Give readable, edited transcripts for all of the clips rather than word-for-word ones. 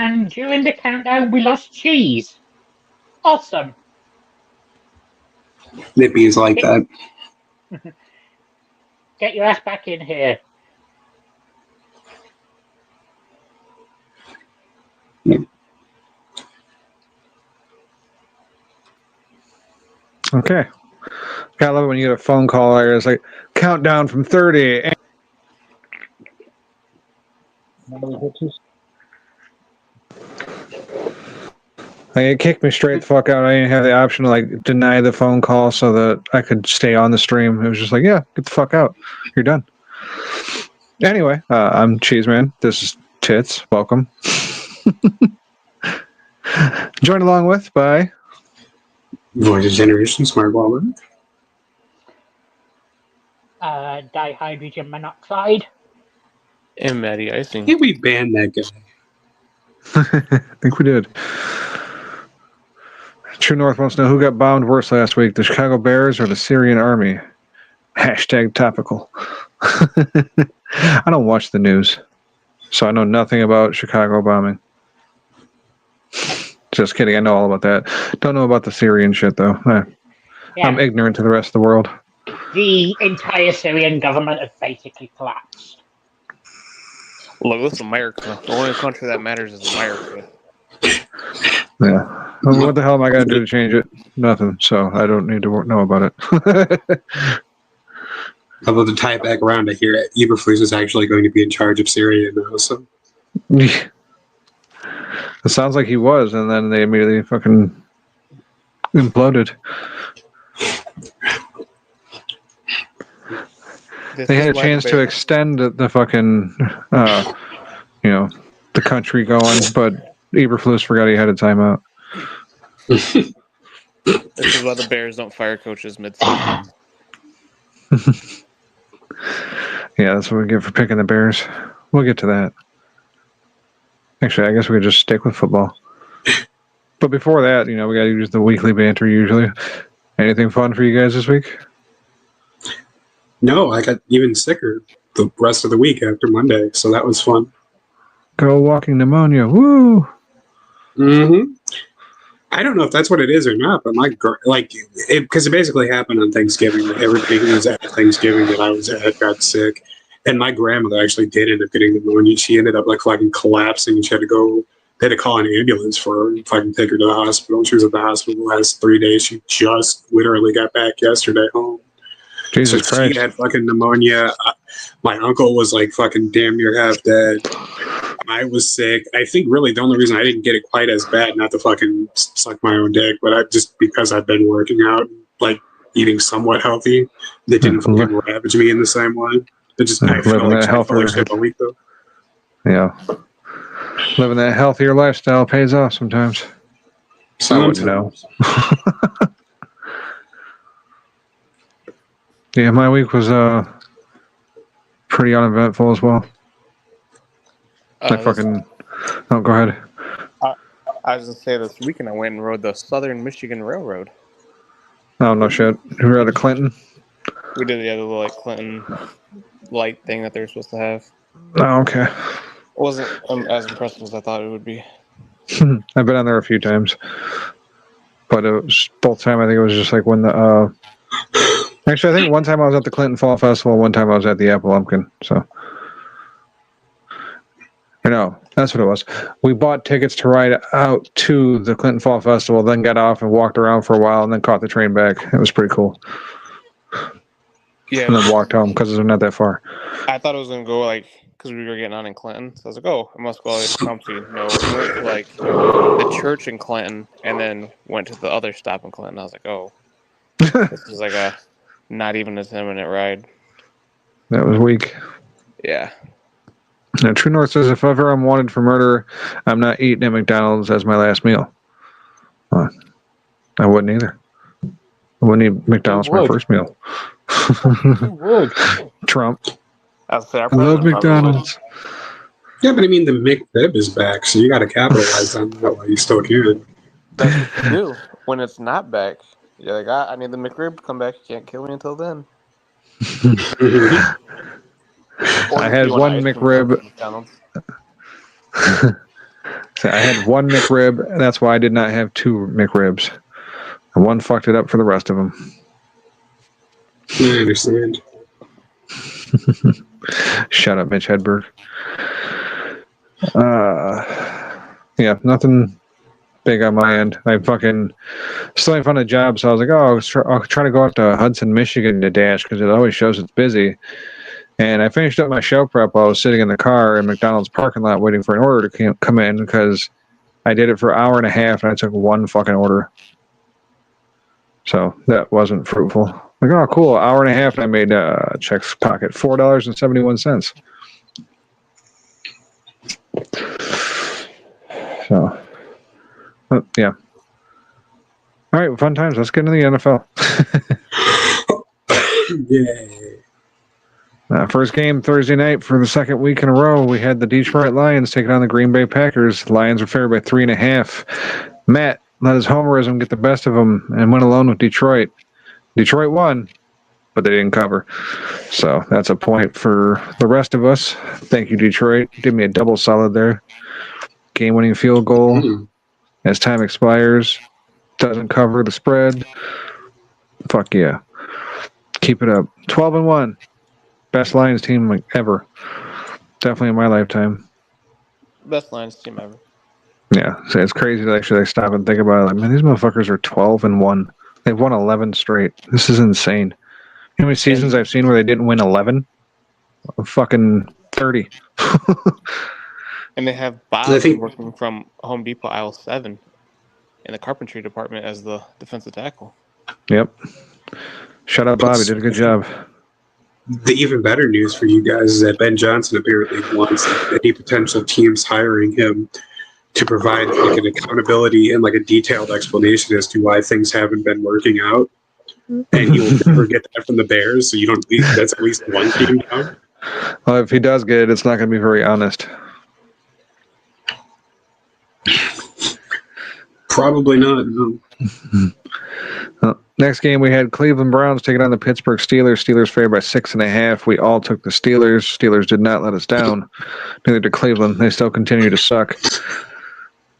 And during the countdown, we lost cheese. Awesome. Nippies like that. Get your ass back in here. Okay. Gotta love it when you get a phone call there. It's like, countdown from 30. Like, it kicked me straight the fuck out. I didn't have the option to like deny the phone call so that I could stay on the stream. It was just like, yeah, get the fuck out. You're done. Anyway, I'm Cheeseman. This is Tits. Welcome. Joined along with by Voice of Generation, Smart Wallet. Dihydrogen monoxide. And Matty Icing. I think we banned that guy. I think we did. True North wants to know who got bombed worse last week, the Chicago Bears or the Syrian Army? Hashtag topical. I don't watch the news, so I know nothing about Chicago bombing. Just kidding. I know all about that. Don't know about the Syrian shit, though. Yeah. I'm ignorant to the rest of the world. The entire Syrian government has basically collapsed. Look, this is America. The only country that matters is America. Yeah. Well, what the hell am I going to do to change it? Nothing. So I don't need to know about it. Although to tie it back around, I hear Eberflus is actually going to be in charge of Syria now. So it sounds like he was, and then they immediately fucking imploded. They had a chance to extend the fucking, the country going, but Eberflus forgot he had a timeout. This is why the Bears don't fire coaches mid-season. Yeah, that's what we get for picking the Bears. We'll get to that. Actually, I guess we could just stick with football. But before that, we got to use the weekly banter usually. Anything fun for you guys this week? No, I got even sicker the rest of the week after Monday, so that was fun. Go walking pneumonia. Woo! Mm-hmm. I don't know if that's what it is or not, but because it basically happened on Thanksgiving. Everybody who was at Thanksgiving that I was at got sick, and my grandmother actually did end up getting pneumonia. She ended up fucking collapsing, and she had to go. They had to call an ambulance for her and fucking take her to the hospital. She was at the hospital the last 3 days. She just literally got back yesterday home. Jesus Christ. She had fucking pneumonia. My uncle was fucking damn near half dead. I was sick. I think really the only reason I didn't get it quite as bad, not to fucking suck my own dick, but just because I've been working out, eating somewhat healthy, that didn't fucking ravage me in the same way. It just I felt like shit a week though. Yeah, living that healthier lifestyle pays off sometimes. I wouldn't know. Yeah, my week was pretty uneventful as well. Oh, go ahead. I was going to say this weekend I went and rode the Southern Michigan Railroad. Oh, no shit. You were at a Clinton? We did the other Clinton light thing that they were supposed to have. Oh, okay. It wasn't as impressive as I thought it would be. I've been on there a few times. But it was both times I think it was just when the... Actually, I think one time I was at the Clinton Fall Festival, one time I was at the Apple Lumpkin, so... No, that's what it was. We bought tickets to ride out to the Clinton Fall Festival, then got off and walked around for a while, and then caught the train back. It was pretty cool. Yeah. And then walked home because they're not that far. I thought it was going to go because we were getting on in Clinton. So I was like, oh, it must go all the way to Tecumseh. No, we went to the church in Clinton and then went to the other stop in Clinton. I was like, oh, this is a not even a 10-minute ride. That was weak. Yeah. Now, True North says, if ever I'm wanted for murder, I'm not eating at McDonald's as my last meal. I wouldn't either. I wouldn't eat McDonald's for my first meal. Trump. I love McDonald's. Yeah, but I mean, the McRib is back, so you got to capitalize on that while you still can. That's what you do. When it's not back, you're like, I need the McRib to come back. You can't kill me until then. I had one McRib. I had one McRib, and that's why I did not have two McRibs. And one fucked it up for the rest of them. I understand. Shut up, Mitch Hedberg. Yeah, nothing big on my end. I fucking still ain't found a job, so I was like, oh, I'll try to go out to Hudson, Michigan to dash because it always shows it's busy. And I finished up my show prep while I was sitting in the car in McDonald's parking lot waiting for an order to come in because I did it for an hour and a half and I took one fucking order. So that wasn't fruitful. Like, oh, cool, hour and a half, and I made checks pocket $4.71. So, yeah. All right, well, fun times. Let's get into the NFL. Yay. First game Thursday night for the second week in a row. We had the Detroit Lions taking on the Green Bay Packers. Lions were favored by 3.5. Matt let his homerism get the best of him and went alone with Detroit. Detroit won, but they didn't cover. So that's a point for the rest of us. Thank you, Detroit. Did me a double solid there. Game-winning field goal as time expires. Doesn't cover the spread. Fuck yeah. Keep it up. 12-1. Best Lions team like ever. Definitely in my lifetime. Best Lions team ever. Yeah, so it's crazy to actually stop and think about it. Like, man, these motherfuckers are 12-1. They've won 11 straight. This is insane. You know how many seasons I've seen where they didn't win 11? Fucking 30. And they have Bob working from Home Depot aisle 7 in the carpentry department as the defensive tackle. Yep. Shut up, Bob. He did a good job. The even better news for you guys is that Ben Johnson apparently wants any potential teams hiring him to provide like an accountability and like a detailed explanation as to why things haven't been working out. And you will never get that from the Bears, so you don't. That's at least one team down. Well, if he does get it, it's not going to be very honest. Probably not. No. Next game, we had Cleveland Browns taking on the Pittsburgh Steelers. Steelers favored by 6.5. We all took the Steelers. Steelers did not let us down. Neither did Cleveland. They still continue to suck.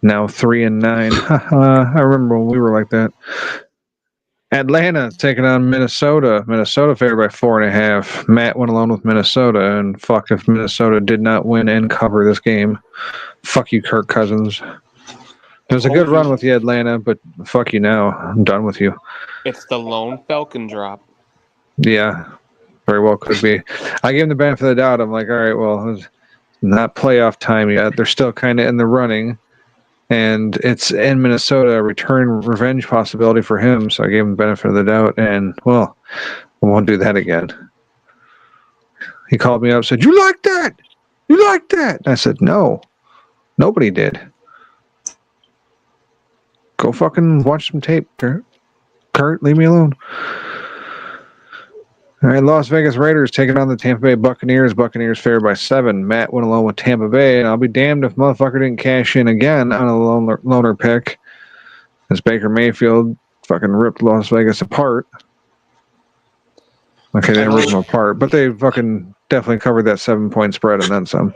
Now 3-9. I remember when we were like that. Atlanta taking on Minnesota. Minnesota favored by 4.5. Matt went alone with Minnesota, and fuck if Minnesota did not win and cover this game. Fuck you, Kirk Cousins. It was a good run with you, Atlanta, but fuck you now. I'm done with you. It's the lone Falcon drop. Yeah, very well could be. I gave him the benefit of the doubt. I'm like, all right, well, it's not playoff time yet. They're still kind of in the running, and it's in Minnesota, a return revenge possibility for him. So I gave him the benefit of the doubt, and, well, I won't do that again. He called me up and said, you like that? You like that? And I said, no, nobody did. Go fucking watch some tape, Kurt. Kurt, leave me alone. All right, Las Vegas Raiders taking on the Tampa Bay Buccaneers. Buccaneers favored by 7. Matt went along with Tampa Bay, and I'll be damned if motherfucker didn't cash in again on a loner pick. As Baker Mayfield fucking ripped Las Vegas apart. Okay, they didn't rip them apart, but they fucking definitely covered that 7-point spread and then some.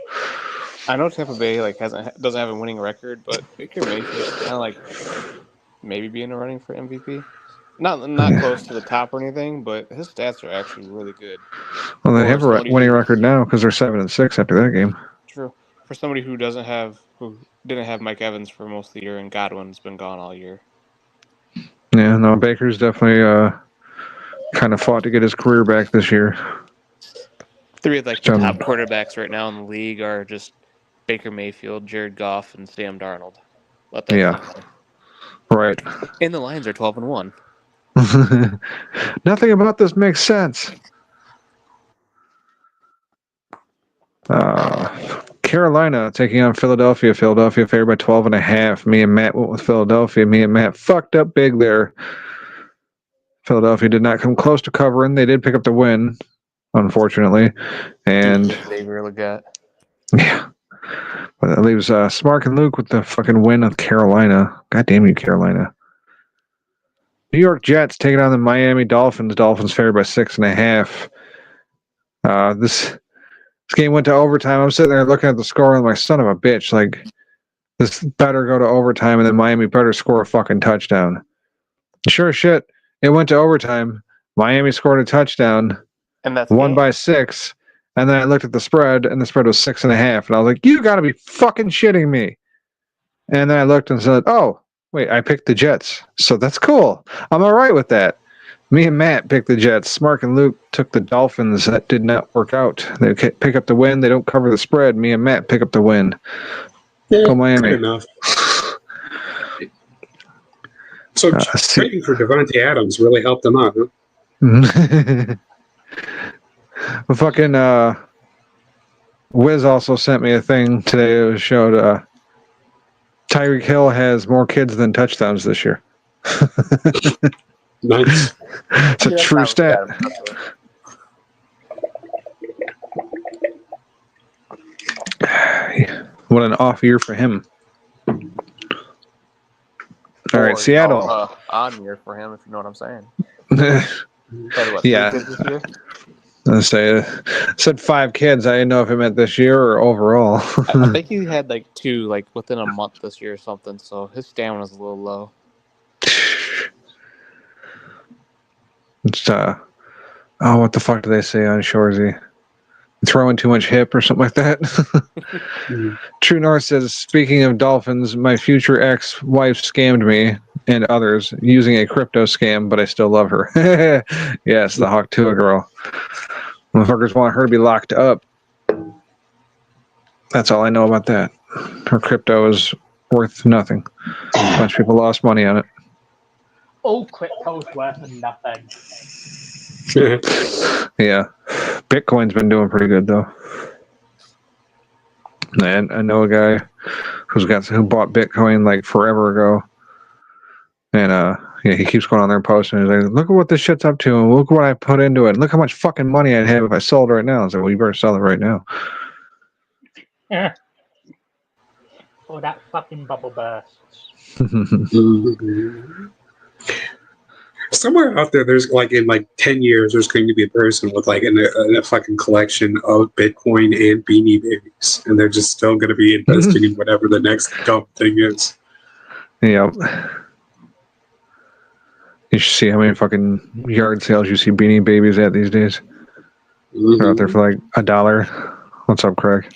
I know Tampa Bay doesn't have a winning record, but Baker Mayfield kind of like maybe be in the running for MVP. Not close to the top or anything, but his stats are actually really good. Well, they have a winning record now because they're 7-6 after that game. True. For somebody who didn't have Mike Evans for most of the year, and Godwin's been gone all year. Yeah, no, Baker's definitely kind of fought to get his career back this year. 3 of the top quarterbacks right now in the league are just Baker Mayfield, Jared Goff, and Sam Darnold. Right. And the Lions are 12-1. Nothing about this makes sense. Carolina taking on Philadelphia. Philadelphia favored by 12.5. Me and Matt went with Philadelphia. Me and Matt fucked up big there. Philadelphia did not come close to covering. They did pick up the win, unfortunately. And they really got. Yeah. But that leaves Smark and Luke with the fucking win of Carolina. God damn you, Carolina. New York Jets taking on the Miami Dolphins. Dolphins favored by 6.5. This game went to overtime. I'm sitting there looking at the score and I'm like, son of a bitch. Like, This better go to overtime, and then Miami better score a fucking touchdown. Sure as shit, it went to overtime. Miami scored a touchdown, And that's won game. by 6, and then I looked at the spread, and the spread was 6.5, and I was like, "You got to be fucking shitting me!" And then I looked and said, "Oh, wait, I picked the Jets, so that's cool. I'm all right with that." Me and Matt picked the Jets. Mark and Luke took the Dolphins. That did not work out. They pick up the win. They don't cover the spread. Me and Matt pick up the win. Yeah, Go Miami. good enough. So trading for Devontae Adams really helped them out, huh? Well, fucking Wiz also sent me a thing today. It showed Tyreek Hill has more kids than touchdowns this year. Nice. It's a true stat. What an off year for him. All right, Seattle. On year for him, if you know what I'm saying. Yeah. I said 5 kids. I didn't know if it meant this year or overall. I think he had like 2 like within a month this year or something, so his stamina was a little low. It's what the fuck do they say on Shorzy? Throwing too much hip or something like that. True North says, speaking of dolphins, my future ex-wife scammed me and others using a crypto scam, but I still love her. Yes, the Hawk Tua girl. Motherfuckers want her to be locked up. That's all I know about that. Her crypto is worth nothing. A bunch of people lost money on it. All crypto's worth nothing. Yeah. Bitcoin's been doing pretty good though. And I know a guy who bought Bitcoin like forever ago. And yeah, he keeps going on there and posting. He's like, look at what this shit's up to, and look what I put into it. Look how much fucking money I'd have if I sold it right now. I was like, well, you better sell it right now. Yeah. Or that fucking bubble bursts. Somewhere out there, there's like in like 10 years, there's going to be a person with like a fucking collection of Bitcoin and Beanie Babies, and they're just still going to be investing in whatever the next dumb thing is. Yep. You should see how many fucking yard sales you see Beanie Babies at these days. They're out there for like $1. What's up, Craig?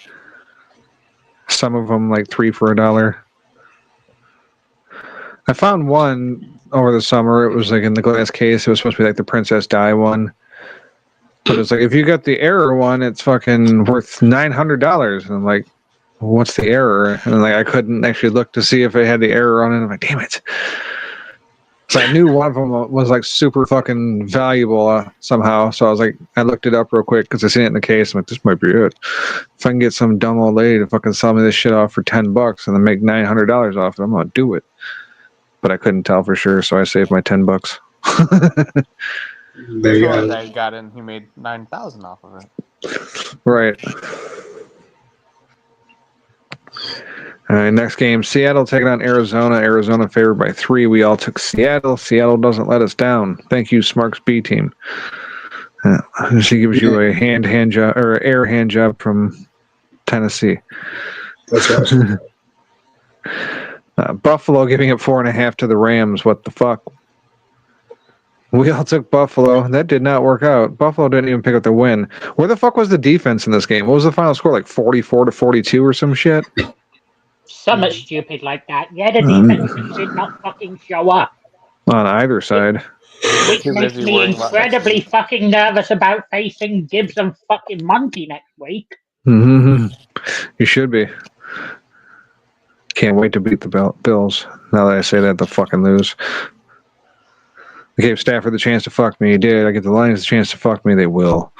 Some of them like 3 for $1. I found one over the summer. It was like in the glass case. It was supposed to be like the Princess Di one. But it's like, if you got the error one, it's fucking worth $900. And I'm like, well, what's the error? And like, I couldn't actually look to see if it had the error on it. I'm like, damn it. So I knew one of them was like super fucking valuable somehow. So I was like, I looked it up real quick because I seen it in the case. I'm like, this might be it. If I can get some dumb old lady to fucking sell me this shit off for $10 and then make $900 off it, I'm gonna do it. But I couldn't tell for sure, so I saved my $10. There you go. That got in, he made 9,000 off of it. Right. All right, next game, Seattle taking on Arizona. Arizona favored by 3. We all took Seattle. Seattle doesn't let us down. Thank you, Smarks B team. She gives you a hand job or air hand job from Tennessee. That's right. Buffalo giving up 4.5 to the Rams. What the fuck? We all took Buffalo. That did not work out. Buffalo didn't even pick up the win. Where the fuck was the defense in this game? What was the final score? Like 44-42 or some shit? Something stupid like that. Yeah, the defense did not fucking show up. On either side. Which makes me incredibly fucking nervous about facing Gibbs and fucking Monty next week. Mm-hmm. You should be. Can't wait to beat the Bills. Now that I say that, they'll fucking lose. I gave Stafford the chance to fuck me. He did. I get the Lions the chance to fuck me. They will.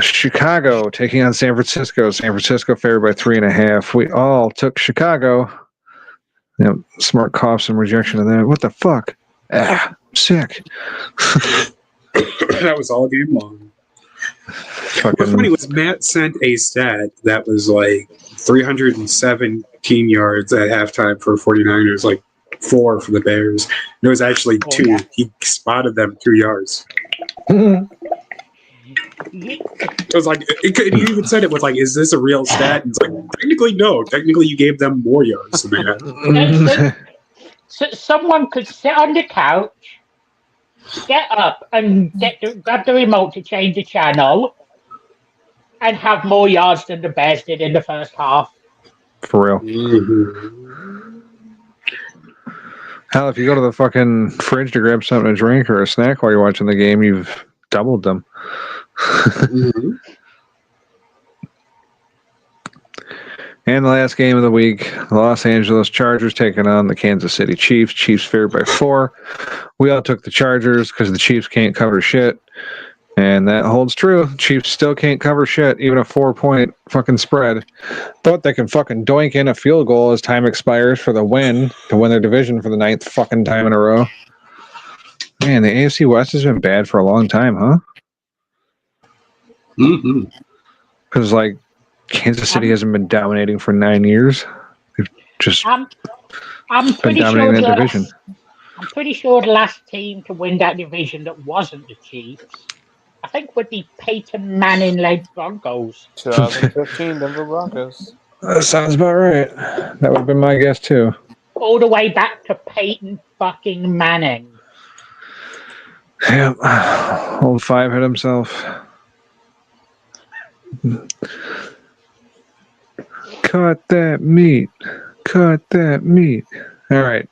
Chicago taking on San Francisco. San Francisco favored by 3.5. We all took Chicago. Yep, smart coughs and rejection of that. What the fuck? I'm sick. That was all game long. What's funny was Matt sent a stat that was like 317 yards at halftime for 49ers, like 4 for the Bears. It was actually 2. Yeah. He spotted them 2 yards. It was like, he even said it was like, is this a real stat? And it's like, bring technically, no. Technically, you gave them more yards than they had. So someone could sit on the couch, get up and grab the remote to change the channel, and have more yards than the Bears did in the first half. For real. Mm-hmm. Hell, if you go to the fucking fridge to grab something to drink or a snack while you're watching the game, you've doubled them. Mm-hmm. And the last game of the week, the Los Angeles Chargers taking on the Kansas City Chiefs. Chiefs favored by 4. We all took the Chargers because the Chiefs can't cover shit. And that holds true. Chiefs still can't cover shit, even a 4-point fucking spread. But they can fucking doink in a field goal as time expires for the win, to win their division for the 9th fucking time in a row. Man, the AFC West has been bad for a long time, huh? Mm-hmm. Because, like, Kansas City hasn't been dominating for 9 years. They've just I'm been pretty dominating sure that division. I'm pretty sure the last team to win that division that wasn't the Chiefs, I think, were the Peyton Manning-led Broncos. 2015 Denver Broncos. That sounds about right. That would have been my guess, too. All the way back to Peyton fucking Manning. Yeah, old 5 hit himself. Cut that meat. Cut that meat. All right.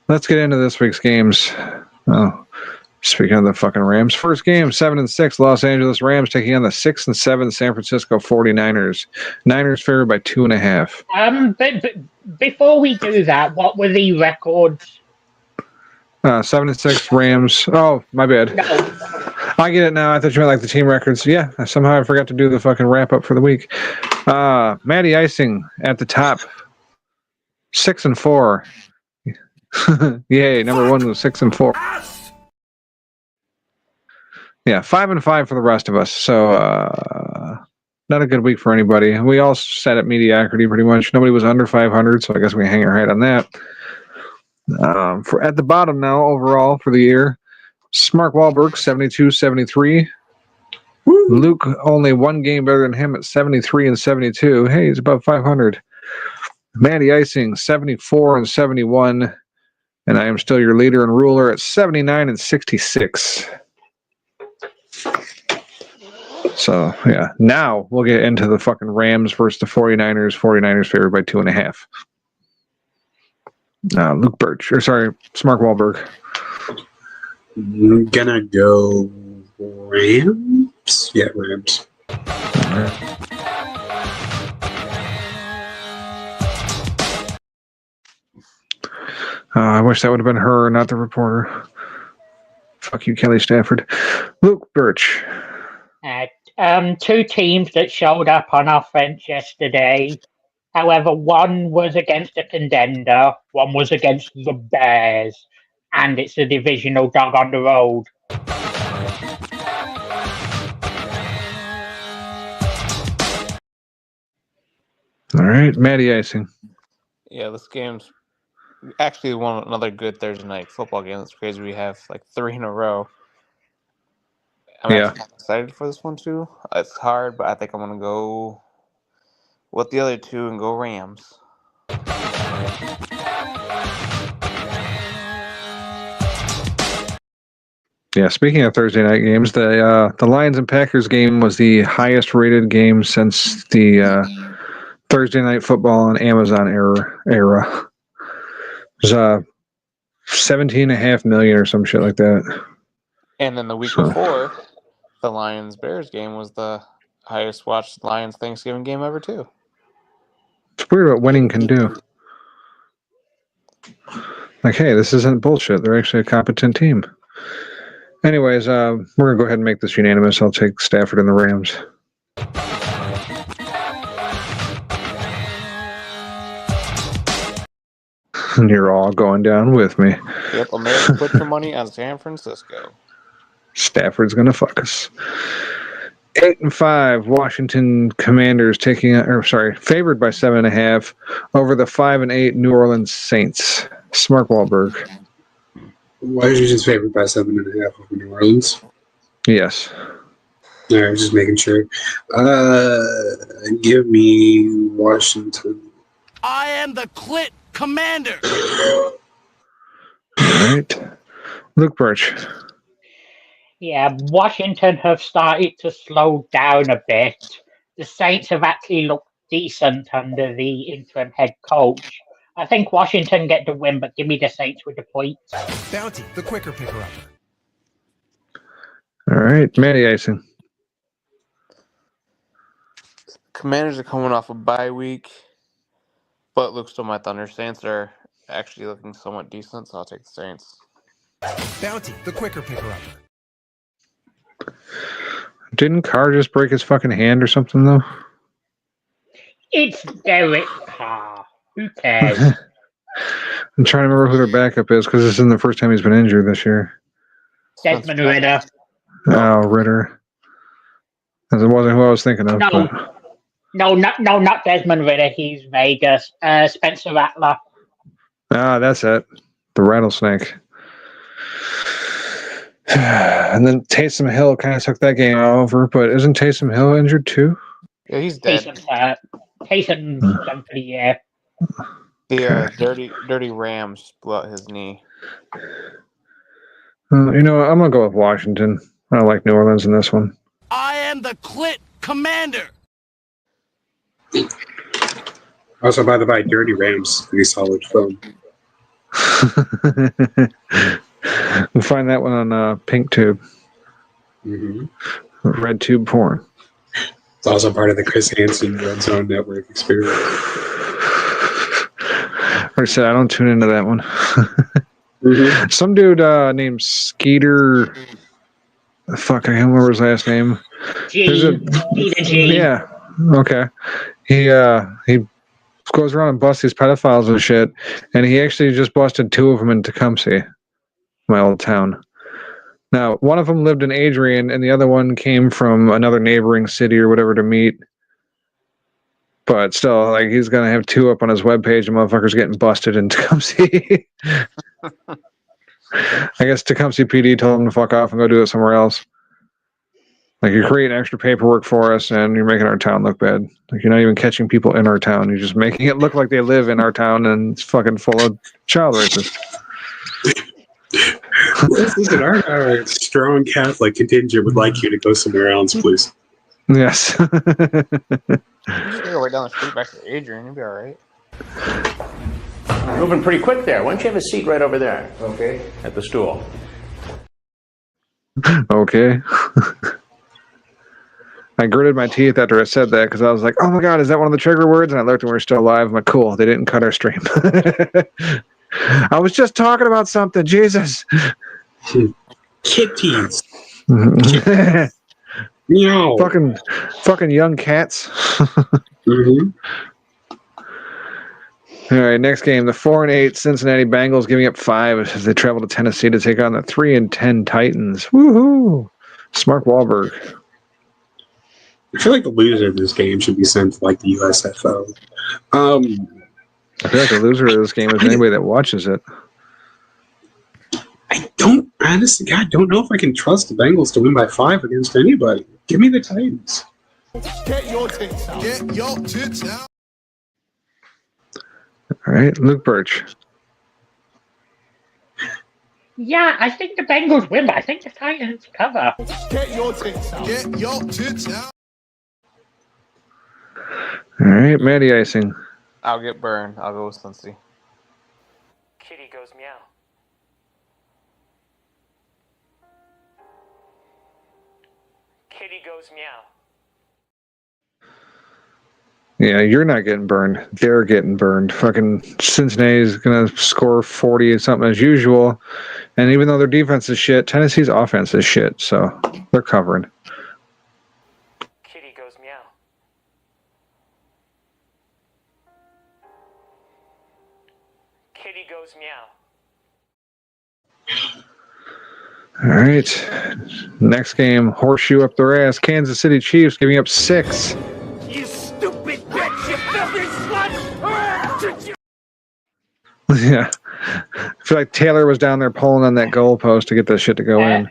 Let's get into this week's games. Oh, speaking of the fucking Rams. First game, 7-6, Los Angeles Rams taking on the 6-7 San Francisco 49ers. Niners favored by 2.5. But before we do that, what were the records? 7-6 Rams. Oh, my bad. No. I get it now. I thought you meant like the team records. Yeah, somehow I forgot to do the fucking wrap up for the week. Matty Icing at the top. 6-4. Yay, number 1 was 6-4. Yeah, 5-5 for the rest of us. So not a good week for anybody. We all sat at mediocrity pretty much. Nobody was under 500, so I guess we hang our head on that. For at the bottom now overall for the year, Mark Wahlberg 72-73. Luke only 1 game better than him at 73-72. Hey, he's above 500. Matty Icing 74-71. And I am still your leader and ruler at 79-66. So, yeah. Now we'll get into the fucking Rams versus the 49ers. 49ers favored by 2.5. Luke Birch. Or sorry, Mark Wahlberg. I'm gonna go Rams. Yeah, Rams. I wish that would have been her, not the reporter. Fuck you, Kelly Stafford. Luke Birch. 2 teams that showed up on offense yesterday. However, one was against a contender, one was against the Bears, and it's a divisional dog on the road. All right, Matty Icing. Yeah, this game's actually another good Thursday night football game. It's crazy we have like 3 in a row. I'm actually excited for this one too. It's hard, but I think I'm gonna go with the other 2 and go Rams. Yeah, speaking of Thursday night games, the Lions and Packers game was the highest rated game since the Thursday night football on Amazon era. It was 17.5 million or some shit like that. And then the week before, the Lions-Bears game was the highest watched Lions Thanksgiving game ever too. It's weird what winning can do. Like, hey, this isn't bullshit. They're actually a competent team. Anyways, we're going to go ahead and make this unanimous. I'll take Stafford and the Rams. And you're all going down with me. Yep, America, put your money on San Francisco. Stafford's going to fuck us. 8-5, Washington Commanders favored by 7.5 over the 5-8 New Orleans Saints. Mark Wahlberg. Why did you just favored by 7.5 over New Orleans? Yes. Yeah, I'm just making sure. Give me Washington. I am the Clit Commander. All right. Luke Birch. Yeah, Washington have started to slow down a bit. The Saints have actually looked decent under the interim head coach. I think Washington get the win, but give me the Saints with the points. Bounty, the quicker picker-upper. All right. Matty Icing. Commanders are coming off a bye week, but Luke still my Thunder. Saints are actually looking somewhat decent, so I'll take the Saints. Bounty, the quicker picker-upper. Didn't Carr just break his fucking hand or something, though? It's Derek Carr. Who cares? I'm trying to remember who their backup is because this isn't the first time he's been injured this year. Desmond Ritter. Oh, Ritter. As it wasn't who I was thinking of. No. But... No, not Desmond Ritter. He's Vegas. Spencer Rattler. Ah, that's it. The rattlesnake. And then Taysom Hill kind of took that game over, but isn't Taysom Hill injured too? Yeah, he's dead. Taysom's hurt. Taysom's done for the year. The dirty Rams blew out his knee. You know what? I'm going to go with Washington. I don't like New Orleans in this one. I am the Clit Commander. Also, by the way, Dirty Rams, pretty solid film. We'll find that one on Pink Tube. Mm-hmm. Red Tube porn. It's also part of the Chris Hansen Red Zone Network experience. Like I said, I don't tune into that one. Mm-hmm. Some dude named Skeeter. Fuck, I can't remember his last name. G. Yeah. Okay. He goes around and busts these pedophiles and shit, and he actually just busted 2 of them in Tecumseh, my old town. Now, one of them lived in Adrian, and the other one came from another neighboring city or whatever to meet. But still, like, he's gonna have 2 up on his webpage, and motherfuckers getting busted in Tecumseh. I guess Tecumseh PD told him to fuck off and go do it somewhere else. Like, you're creating extra paperwork for us, and you're making our town look bad. Like, you're not even catching people in our town. You're just making it look like they live in our town, and it's fucking full of child rapists. Listen, our strong Catholic contingent would like you to go somewhere else, please. Yes. You just go right down the street back to Adrian. You'll be all right. Moving pretty quick there. Why don't you have a seat right over there? Okay. At the stool. Okay. I gritted my teeth after I said that because I was like, oh my God, is that one of the trigger words? And I looked and we were still live. I'm like, cool. They didn't cut our stream. I was just talking about something. Jesus. Kitties. Meow. Fucking young cats. Mm-hmm. All right, next game. The 4-8 Cincinnati Bengals giving up 5 as they travel to Tennessee to take on the 3-10 Titans. Woohoo! Smart Wahlberg. I feel like the loser of this game should be sent to, like, the USFL. I feel like the loser of this game is anybody that watches it. I don't, honestly, God, don't know if I can trust the Bengals to win by 5 against anybody. Give me the Titans. Get your tits out. Get your tits out. All right, Luke Birch. Yeah, I think the Bengals win, but I think the Titans cover. Get your tits out. Get your tits out. All right, Matty Icing. I'll get burned. I'll go with Cincy. Kitty goes meow. Kitty goes meow. Yeah, you're not getting burned. They're getting burned. Fucking Cincinnati's going to score 40 something as usual. And even though their defense is shit, Tennessee's offense is shit. So they're covering. Kitty goes meow. Kitty goes meow. All right. Next game, horseshoe up their ass. Kansas City Chiefs giving up 6. You stupid bitch! You filthy slut! Yeah. I feel like Taylor was down there pulling on that goalpost to get that shit to go in.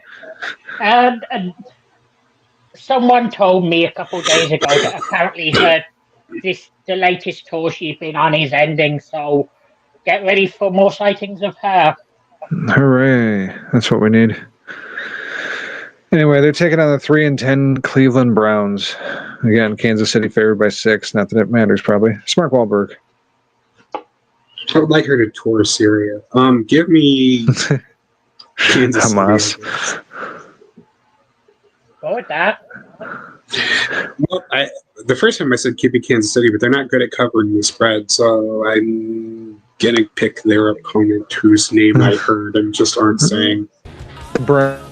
someone told me a couple days ago that apparently the latest tour she's been on is ending, so get ready for more sightings of her. Hooray. That's what we need. Anyway, they're taking on the 3-10 Cleveland Browns. Again, Kansas City favored by 6. Not that it matters, probably. Smart Wahlberg. I would like her to tour Syria. Give me Kansas Hamas. City. Go with that. Well, the first time I said keep it Kansas City, but they're not good at covering the spread, so I'm gonna pick their opponent whose name I heard and just aren't saying. The Browns.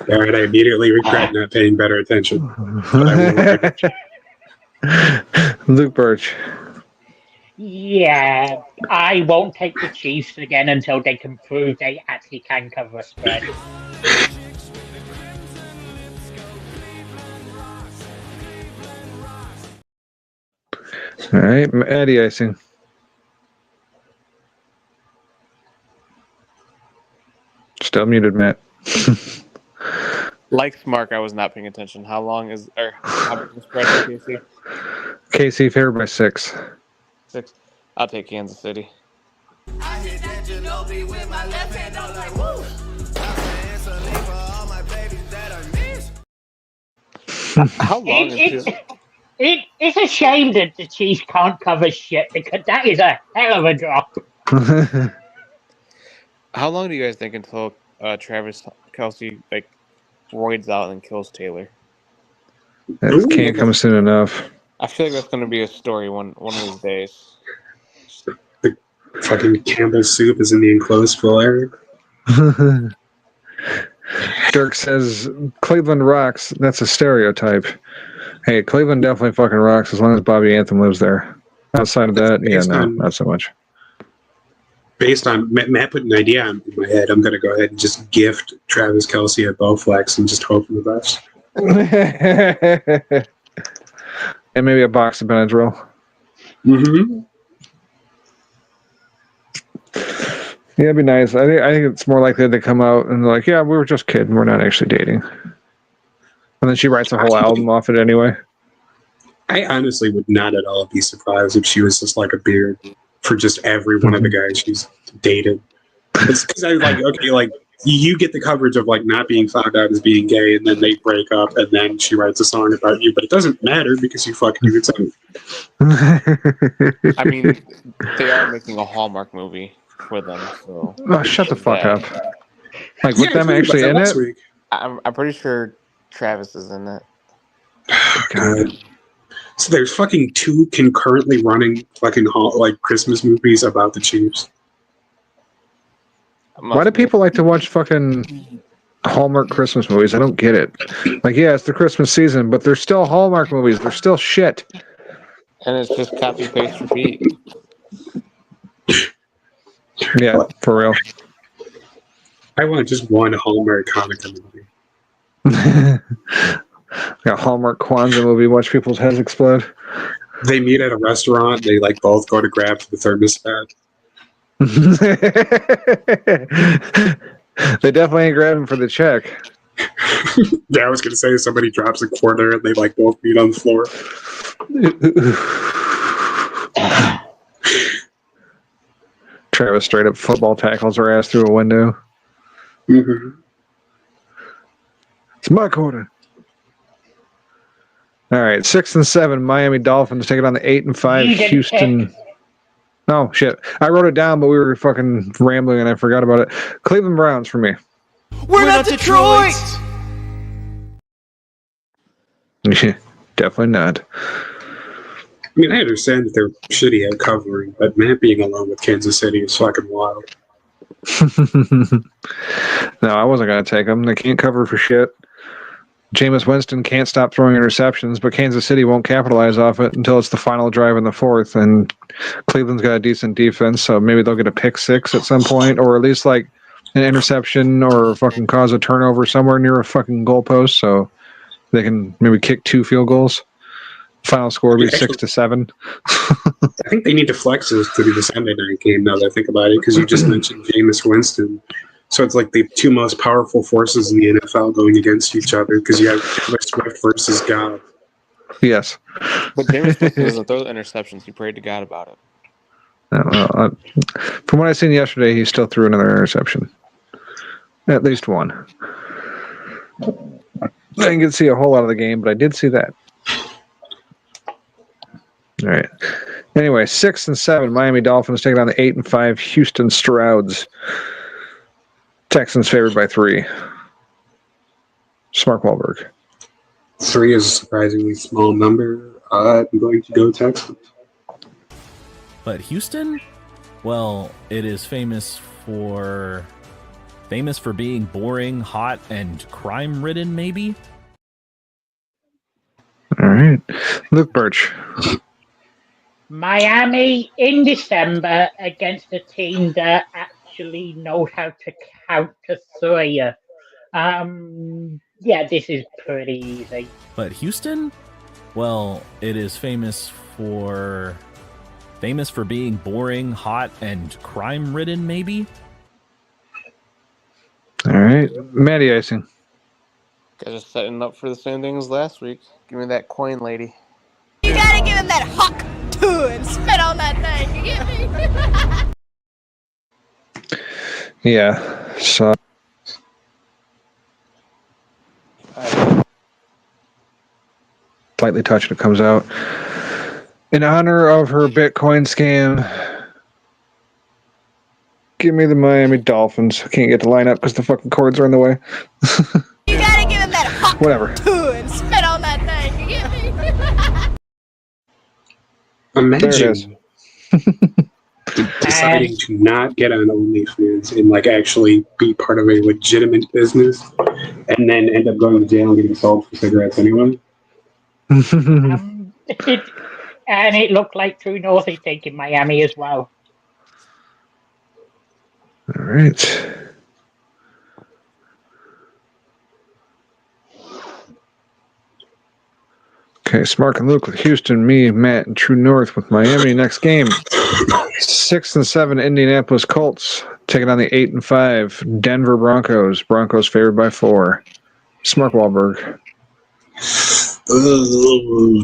All right, I immediately regret not paying better attention. Luke Birch. Yeah, I won't take the Chiefs again until they can prove they actually can cover a spread. All right, Eddie Icing. Still muted, Matt. Like Mark, I was not paying attention. How big is the spread for KC? KC favored by 6. 6. I'll take Kansas City. I hit that Ginobili with my left hand, I'm like, woo! For all my babies that I miss. How long is it? It's a shame that the Chiefs can't cover shit because that is a hell of a drop. How long do you guys think until Travis Kelce roids out and kills Taylor? That can't come soon enough. I feel like that's going to be a story one of these days. The fucking Campbell's soup is in the enclosed pool area. Dirk says Cleveland rocks. That's a stereotype. Hey, Cleveland definitely fucking rocks as long as Bobby Anthem lives there. Outside of that, yeah, no, not so much. Based on Matt put an idea in my head, I'm going to go ahead and just gift Travis Kelce a Bowflex and just hope for the best. And maybe a box of Benadryl. Mm-hmm. Yeah, it'd be nice. I think it's more likely they come out and they're like, yeah, we were just kidding. We're not actually dating. And then she writes a whole album off it anyway. I honestly would not at all be surprised if she was just like a beard for just every one of the guys she's dated. It's because I was like, okay, like you get the coverage of like not being found out as being gay, and then they break up, and then she writes a song about you, but it doesn't matter because you fucking do it. I mean, they are making a Hallmark movie for them, so. Oh, shut the fuck up. Like, with them actually in it? Week. I'm pretty sure Travis is in it. God. So there's fucking 2 concurrently running fucking Christmas movies about the Chiefs. Why do people like to watch fucking Hallmark Christmas movies? I don't get it. Like, yeah, it's the Christmas season, but they're still Hallmark movies. They're still shit. And it's just copy, paste, repeat. Yeah, for real. I want just one Hallmark Hanukkah movie. Yeah, Hallmark Kwanzaa movie. Watch people's heads explode. They meet at a restaurant. They like both go to grab the thermostat. They definitely ain't grabbing for the check. Yeah, I was gonna say somebody drops a quarter and they like both meet on the floor. Travis straight up football tackles her ass through a window. Mm-hmm. It's my quarter. All right, 6 and 7 Miami Dolphins taking on the 8 and 5 Houston. Oh shit! I wrote it down, but we were fucking rambling and I forgot about it. Cleveland Browns for me. We're not Detroit! Definitely not. I mean, I understand that they're shitty at covering, but Matt being alone with Kansas City is fucking wild. No, I wasn't going to take them. They can't cover for shit. Jameis Winston can't stop throwing interceptions, but Kansas City won't capitalize off it until it's the final drive in the 4th, and Cleveland's got a decent defense, so maybe they'll get a pick 6 at some point, or at least like an interception or fucking cause a turnover somewhere near a fucking goalpost, so they can maybe kick 2 field goals. Final score will be 6-7. I think they need to flex this to be the Sunday night game now that I think about it, because you just mentioned Jameis Winston. So it's like the two most powerful forces in the NFL going against each other, because you have Taylor Swift versus God. Yes. But James Winston doesn't throw interceptions. He prayed to God about it. From what I seen yesterday, he still threw another interception. At least one. I didn't get to see a whole lot of the game, but I did see that. All right. Anyway, 6-7, Miami Dolphins taking on the 8-5 Houston Strouds. Texans favored by 3. Mark Wahlberg. 3 is a surprisingly small number. I'm going to go Texans. But Houston, well, it is famous for being boring, hot, and crime-ridden, maybe? All right. Luke Birch. Miami in December against a team that actually knows how to count to 3. Yeah, this is pretty easy. But Houston, well, it is famous for being boring, hot, and crime-ridden, maybe? All right. Matty Icing. Guys are setting up for the same thing as last week. Give me that coin, lady. You gotta give him that huck to and spit on that thing. You get me? Yeah. So. Lightly touched, it comes out. In honor of her Bitcoin scam, give me the Miami Dolphins. I can't get the lineup because the fucking cords are in the way. You gotta give him that huck Whatever. to and spit on that thing. You get me? Imagine deciding to not get on OnlyFans and like actually be part of a legitimate business, and then end up going to jail and getting sold for cigarettes anyway. And it looked like True North is taking Miami as well. All right. Okay, Smark and Luke with Houston, me, Matt, and True North with Miami. Next game, 6-7 Indianapolis Colts taking on the 8-5 Denver Broncos. Broncos favored by 4. Smark Wahlberg.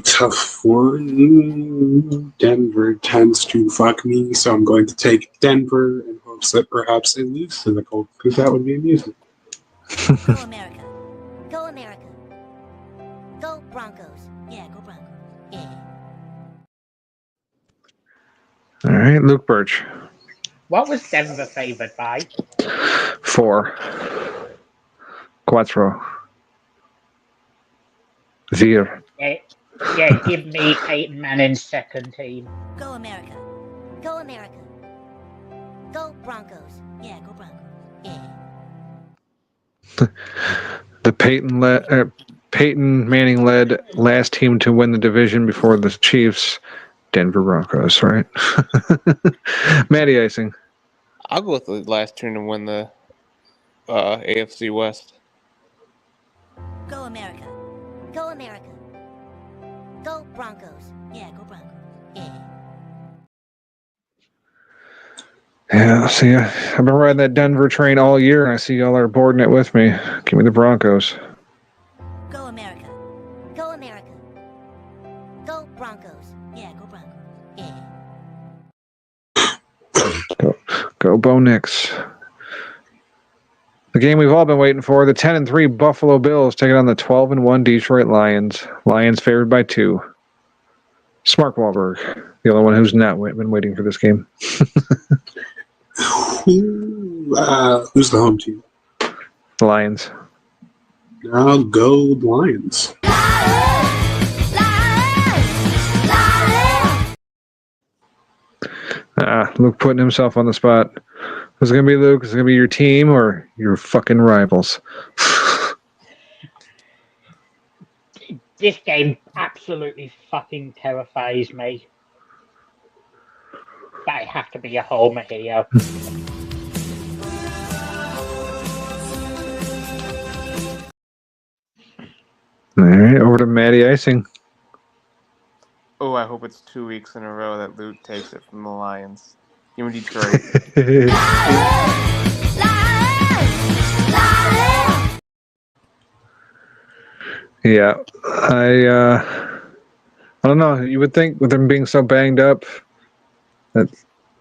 Tough one. Denver tends to fuck me, so I'm going to take Denver in hopes that perhaps they lose to the Colts, because that would be amusing. Go America. Go America. Go Broncos. Yeah, go Broncos. Yeah. All right, Luke Birch. What was Denver favored by? 4. Cuatro. Veer. Yeah, give me Peyton Manning's second team. Go America. Go America. Go Broncos. Yeah, go Broncos. Yeah. The Peyton Manning led last team to win the division before the Chiefs, Denver Broncos, right? Matty Icing. I'll go with the last team to win the AFC West. Go America. Go America. Go Broncos. Yeah, go Broncos. Yeah, see, I've been riding that Denver train all year, and I see y'all are boarding it with me. Give me the Broncos. Go America. Go America. Go Broncos. Yeah, go Broncos. Yeah. Go Bo Nix. The game we've all been waiting for, the 10-3 Buffalo Bills taking on the 12-1 Detroit Lions. Lions favored by 2. Mark Wahlberg, the only one who's not been waiting for this game. Who's the home team? The Lions. I'll go Lions. Luke putting himself on the spot. Is it going to be Luke? Is it going to be your team or your fucking rivals? This game absolutely fucking terrifies me. I have to be a homer here. All right, over to Matty Icing. Oh, I hope it's 2 weeks in a row that Luke takes it from the Lions. Give me Detroit. Yeah, I don't know. You would think with them being so banged up that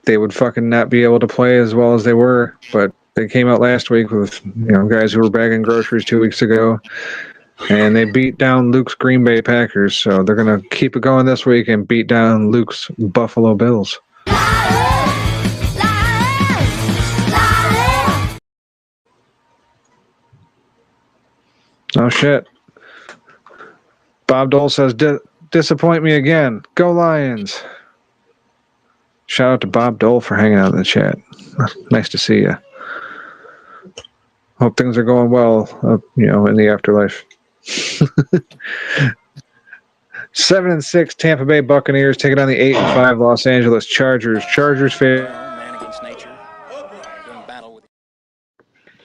they would fucking not be able to play as well as they were, but they came out last week with guys who were bagging groceries 2 weeks ago, and they beat down Luke's Green Bay Packers. So they're gonna keep it going this week and beat down Luke's Buffalo Bills. Oh shit! Bob Dole says, disappoint me again. Go Lions. Shout out to Bob Dole for hanging out in the chat. Nice to see you. Hope things are going well, in the afterlife. 7-6 Tampa Bay Buccaneers taking on the 8-5 Los Angeles Chargers. Chargers favorite. Man against nature. Doing battle with.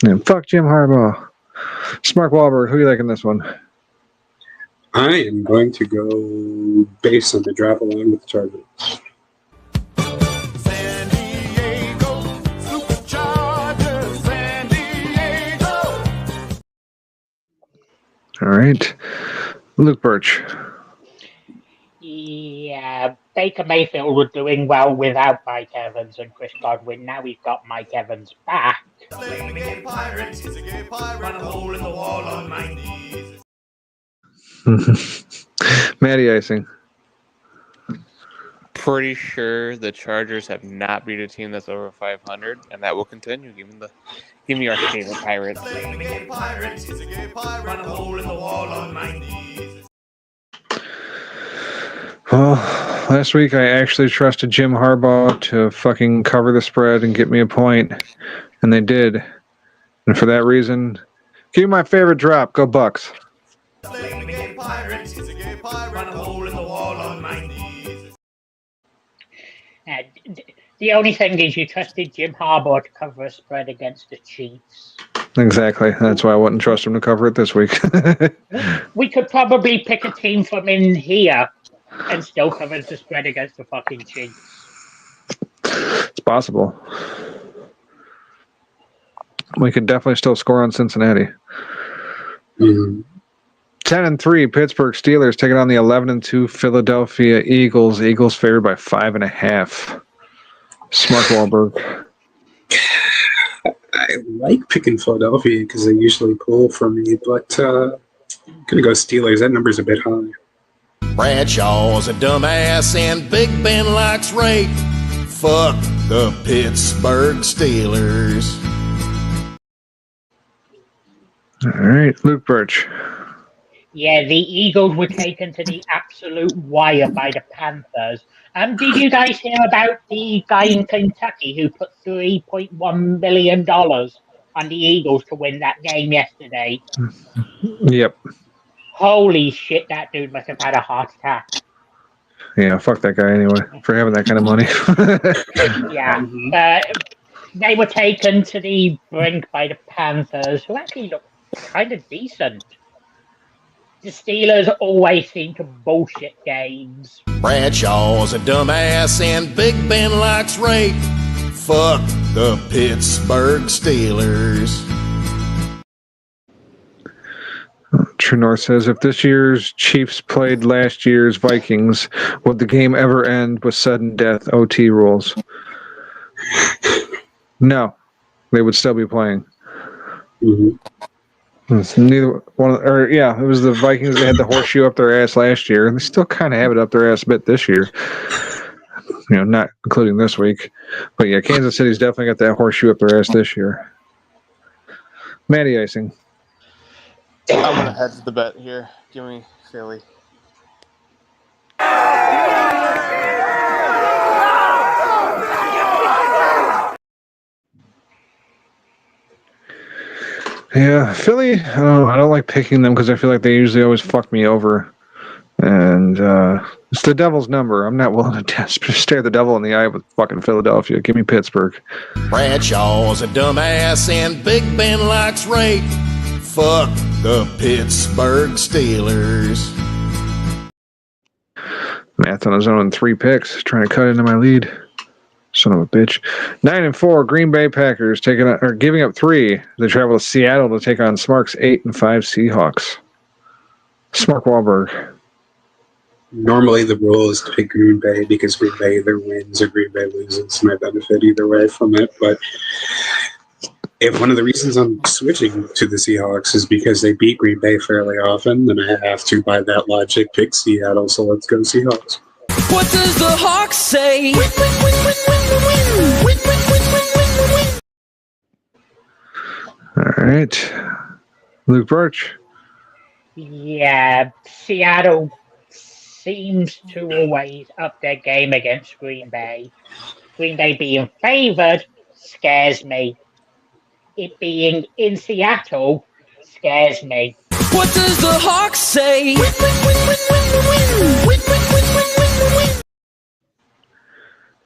And fuck Jim Harbaugh. Smart Wahlberg, who you like in this one? I am going to go based on the drop along with the Chargers. San Diego, Superchargers, San Diego. All right. Luke Birch. Yeah, Baker Mayfield was doing well without Mike Evans and Chris Godwin. Now we've got Mike Evans back. Playing the gay pirate, he's a gay pirate. Run a hole in the wall on my knees. Matty Icing. Pretty sure the Chargers have not beat a team that's over 500, and that will continue. Give me our favorite Pirates. Playing the gay pirate, he's a gay pirate. Run a hole in the wall on my knees. Well, last week I actually trusted Jim Harbaugh to fucking cover the spread and get me a point, and they did. And for that reason, give me my favorite drop. Go Bucks. Playing the gay pirate, he's a gay pirate. Run a hole in the wall on my knees. The only thing is you trusted Jim Harbaugh to cover a spread against the Chiefs. Exactly. That's why I wouldn't trust him to cover it this week. We could probably pick a team from in here and still cover the spread against the fucking Chiefs. It's possible. We could definitely still score on Cincinnati. 10-3 Pittsburgh Steelers taking on the 11-2 Philadelphia Eagles. Eagles favored by 5.5. Smart Wahlberg. I like picking Philadelphia because they usually pull for me, but I'm going to go Steelers. That number's a bit high. Bradshaw's a dumbass and Big Ben likes rape. Fuck the Pittsburgh Steelers. All right, Luke Birch. Yeah, the Eagles were taken to the absolute wire by the Panthers. Did you guys hear about the guy in Kentucky who put $3.1 million on the Eagles to win that game yesterday? Yep. Holy shit, that dude must have had a heart attack. Yeah, fuck that guy anyway for having that kind of money. Yeah. They were taken to the brink by the Panthers, who actually look kind of decent. The Steelers always seem to bullshit games. Bradshaw's a dumbass and Big Ben likes rape. Fuck the Pittsburgh Steelers. True North says, if this year's Chiefs played last year's Vikings, would the game ever end with sudden death OT rules? No. They would still be playing. It's neither one of, or yeah, it was the Vikings that had the horseshoe up their ass last year, and they still kind of have it up their ass a bit this year. Not including this week. But yeah, Kansas City's definitely got that horseshoe up their ass this year. Matty Icing. I'm going to hedge the bet here. Give me Philly. Yeah, Philly, I don't like picking them because I feel like they usually always fuck me over. And it's the devil's number. I'm not willing to stare the devil in the eye with fucking Philadelphia. Give me Pittsburgh. Bradshaw's a dumbass and Big Ben likes rape. Fuck the Pittsburgh Steelers. Math on his own 3 picks, trying to cut into my lead. Son of a bitch. 9-4, Green Bay Packers giving up 3. They travel to Seattle to take on Smark's 8-5 Seahawks. Smark Wahlberg. Normally the rule is to pick Green Bay because Green Bay either wins or Green Bay loses. My benefit either way from it. But if one of the reasons I'm switching to the Seahawks is because they beat Green Bay fairly often, then I have to, by that logic, pick Seattle. So let's go Seahawks. What does the Hawk say? All right. Luke Birch. Yeah, Seattle seems to always up their game against Green Bay. Green Bay being favored scares me. It being in Seattle scares me. What does the Hawk say?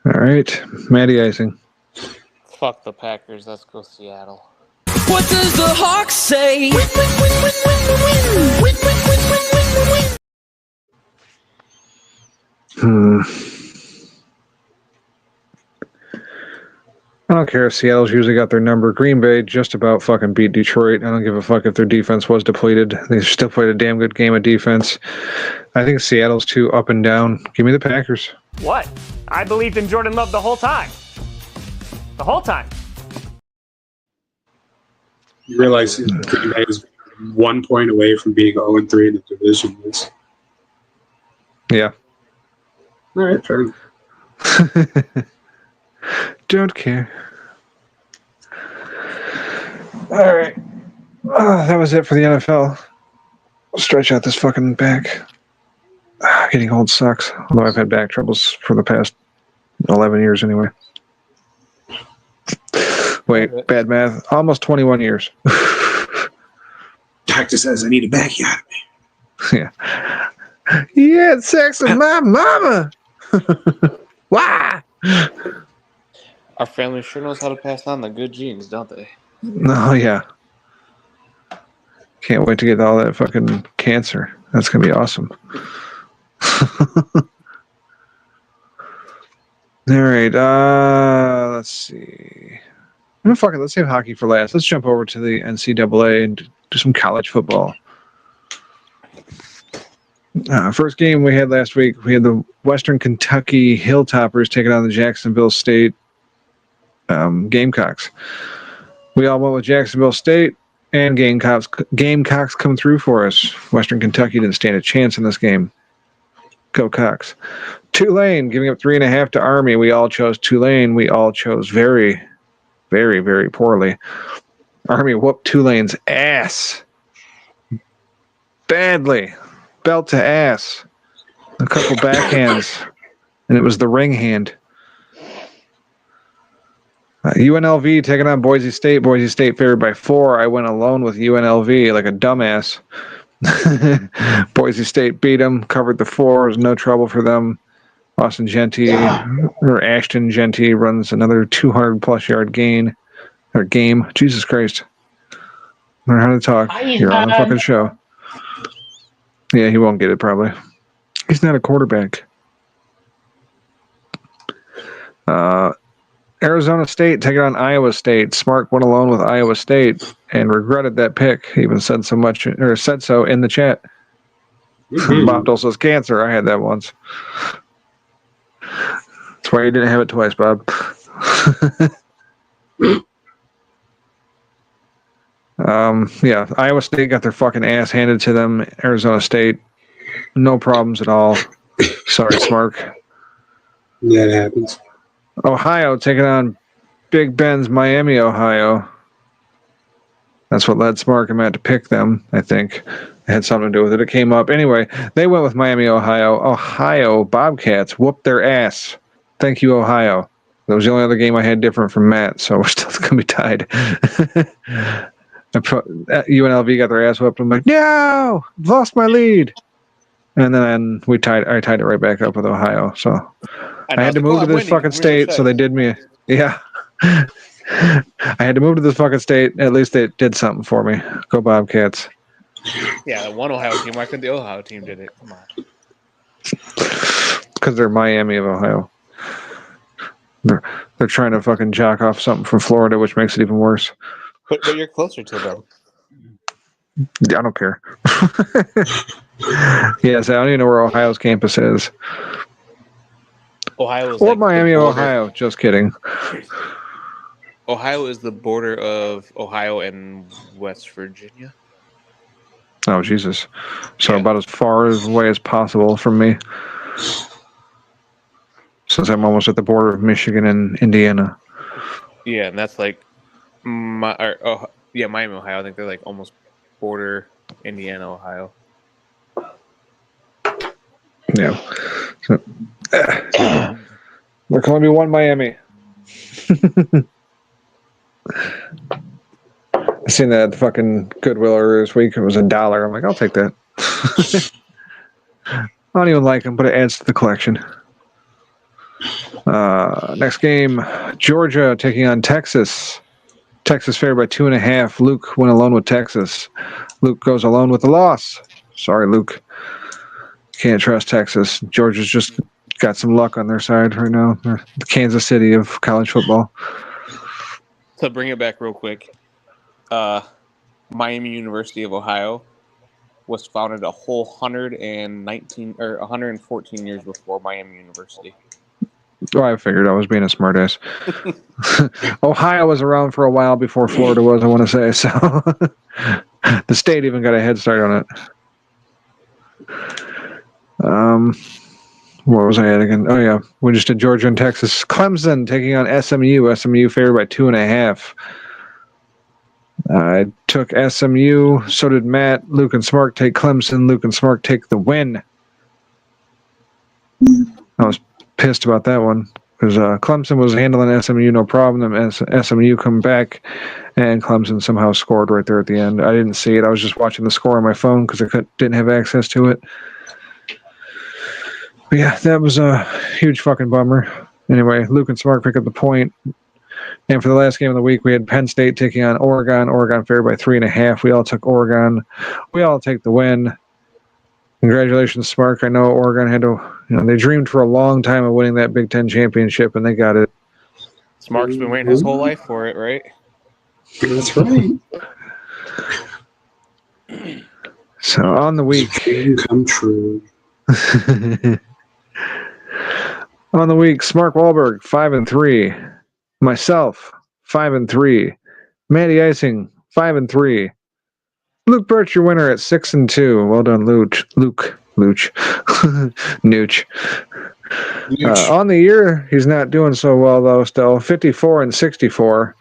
All right. Matty Icing. Fuck the Packers. Let's go Seattle. What does the Hawk say? I don't care if Seattle's usually got their number. Green Bay just about fucking beat Detroit. I don't give a fuck if their defense was depleted. They still played a damn good game of defense. I think Seattle's too up and down. Give me the Packers. What? I believed in Jordan Love the whole time. The whole time. You realize Green Bay is 1 point away from being 0-3 in the division. Yeah. All right, fair enough. Don't care. All right. That was it for the NFL. I'll stretch out this fucking back. Getting old sucks. Although I've had back troubles for the past 11 years anyway. Wait, bad math. Almost 21 years. Doctor says I need a backyard. Yeah. You had sex with my mama. Why? Our family sure knows how to pass on the good genes, don't they? Oh, yeah. Can't wait to get all that fucking cancer. That's going to be awesome. All right. Let's see. Fuck it. Let's save hockey for last. Let's jump over to the NCAA and do some college football. First game we had last week, we had the Western Kentucky Hilltoppers taking on the Jacksonville State Gamecocks. We all went with Jacksonville State, and Gamecocks come through for us. Western Kentucky didn't stand a chance in this game. Go Cox. Tulane giving up 3.5 to Army. We all chose Tulane. We all chose very, very, very poorly. Army whooped Tulane's ass. Badly. Belt to ass. A couple backhands. And it was the ring hand. UNLV taking on Boise State. Boise State favored by 4. I went alone with UNLV like a dumbass. Boise State beat them, covered the 4. It was no trouble for them. Ashton Genty runs another 200-plus yard game. Jesus Christ. Learn how to talk. You're on a fucking show. Yeah, he won't get it probably. He's not a quarterback. Arizona State taking on Iowa State. Smart went alone with Iowa State and regretted that pick. He even said so in the chat. Bob Dole says cancer. I had that once. That's why you didn't have it twice, Bob. Yeah, Iowa State got their fucking ass handed to them. Arizona State, no problems at all. Sorry, Smark. Yeah, it happens. Ohio taking on Big Ben's Miami, Ohio. That's what led Smark and Matt to pick them, I think. It had something to do with it. It came up. Anyway, they went with Miami, Ohio. Ohio Bobcats whooped their ass. Thank you, Ohio. That was the only other game I had different from Matt, so we're still going to be tied. UNLV got their ass whooped. I'm like, no, lost my lead. And then I tied it right back up with Ohio. So I had to move to this fucking state, so they did me. Yeah. I had to move to this fucking state. At least they did something for me. Go Bobcats. Yeah, the one Ohio team. Why couldn't the Ohio team did it? Come on. because they're Miami of Ohio. They're trying to fucking jack off something from Florida, which makes it even worse. But you're closer to them. I don't care. Yes, I don't even know where Ohio's campus is. Ohio is Or like Miami the of border. Ohio. Just kidding. Ohio is the border of Ohio and West Virginia. Oh, Jesus. So Yeah. about as far away as possible from me. Since I'm almost at the border of Michigan and Indiana. Yeah, and that's like Miami, Ohio. I think they're like almost border Indiana, Ohio. Yeah. So, we're calling me one Miami. I seen that at the fucking Goodwill earlier this week. It was $1. I'm like, I'll take that. I don't even like them, but it adds to the collection. Next game, Georgia taking on Texas. Texas favored by 2.5. Luke went alone with Texas. Luke goes alone with the loss. Sorry, Luke. Can't trust Texas. Georgia's just got some luck on their side right now. They're the Kansas City of college football. To bring it back real quick, Miami University of Ohio was founded a whole 114 years before Miami University. Oh, I figured I was being a smartass. Ohio was around for a while before Florida was, I want to say. So the state even got a head start on it. What was I at again? Oh, yeah. We just did Georgia and Texas. Clemson taking on SMU. SMU favored by 2.5. I took SMU. So did Matt. Luke and Smark take Clemson. Luke and Smark take the win. I was pissed about that one because Clemson was handling SMU no problem. And SMU come back, and Clemson somehow scored right there at the end. I didn't see it. I was just watching the score on my phone because I didn't have access to it. But yeah, that was a huge fucking bummer. Anyway, Luke and Smark pick up the point. And for the last game of the week, we had Penn State taking on Oregon. Oregon favored by 3.5. We all took Oregon. We all take the win. Congratulations, Smark. I know Oregon had to, they dreamed for a long time of winning that Big Ten championship, and they got it. Smark's been waiting his whole life for it, right? That's right. So on the week. Dream come true. On the week, Mark Wahlberg, 5-3. Myself, 5-3. Matty Icing, 5-3. Luke Birch, your winner at 6-2. Well done, Luke. Nooch. On the year, he's not doing so well though. Still, 54-64.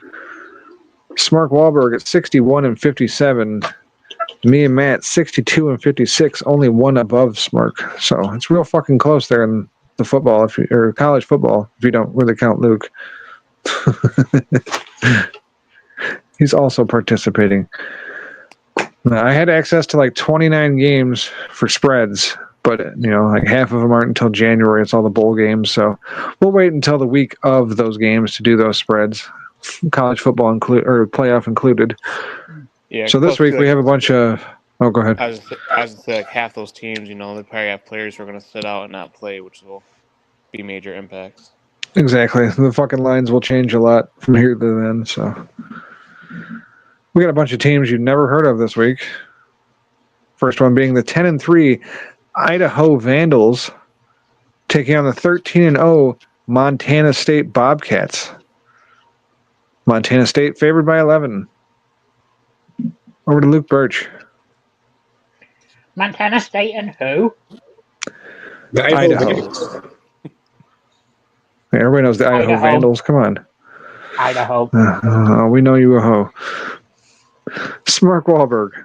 Mark Wahlberg at 61-57. Me and Matt, 62-56, only one above Smark. So it's real fucking close there in the football, or college football, if you don't really count Luke. He's also participating. I had access to like 29 games for spreads, but like half of them aren't until January. It's all the bowl games, so we'll wait until the week of those games to do those spreads, college football or playoff included. Yeah. So this week we have a bunch of. Oh, go ahead. I was gonna say like half those teams, they probably have players who are going to sit out and not play, which will be major impacts. Exactly. The fucking lines will change a lot from here to then. So we got a bunch of teams you've never heard of this week. First one being the 10-3 Idaho Vandals taking on the 13-0 Montana State Bobcats. Montana State favored by 11. Over to Luke Birch. Montana State and who? The Idaho. Everybody knows the Idaho Vandals. Come on. Idaho. We know you a hoe. Mark Wahlberg.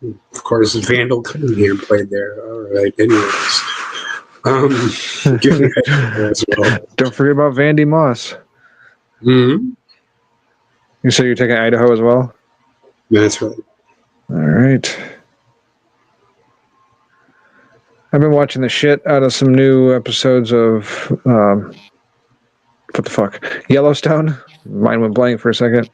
Of course, Vandal Cunningham played there. All right. Anyways, give me Idaho as well. Don't forget about Vandy Moss. Mm-hmm. You say you're taking Idaho as well? That's right. All right. I've been watching the shit out of some new episodes of what the fuck? Yellowstone. Mine went blank for a second.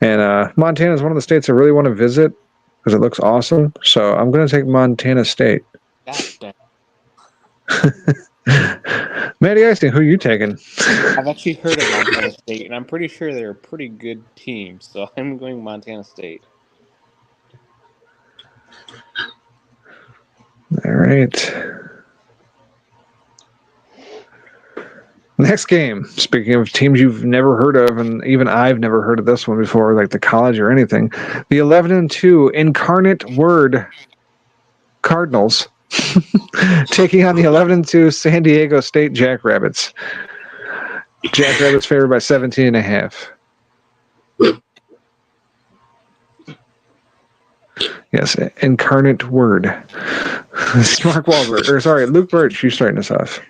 And Montana is one of the states I really want to visit because it looks awesome. So I'm going to take Montana State. God damn. Matty Icing, who are you taking? I've actually heard of Montana State, and I'm pretty sure they're a pretty good team, so I'm going Montana State. All right. Next game. Speaking of teams you've never heard of, and even I've never heard of this one before, like the college or anything. The 11-2 Incarnate Word Cardinals taking on the 11-2 San Diego State Jackrabbits. Jackrabbits favored by 17.5. Yes, Incarnate Word. Mark Wahlberg, or sorry, Luke Birch, you're starting us off.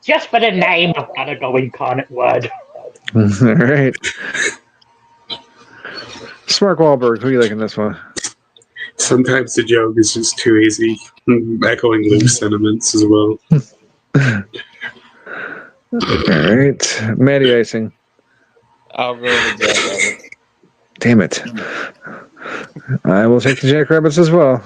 Just for the name, I've got to go Incarnate Word. All right. Mark Wahlberg, who are you liking this one? Sometimes the joke is just too easy. Echoing Luke's sentiments as well. All right. Matty Icing. I'll go with the Jackrabbits. Damn it. I will take the Jackrabbits as well.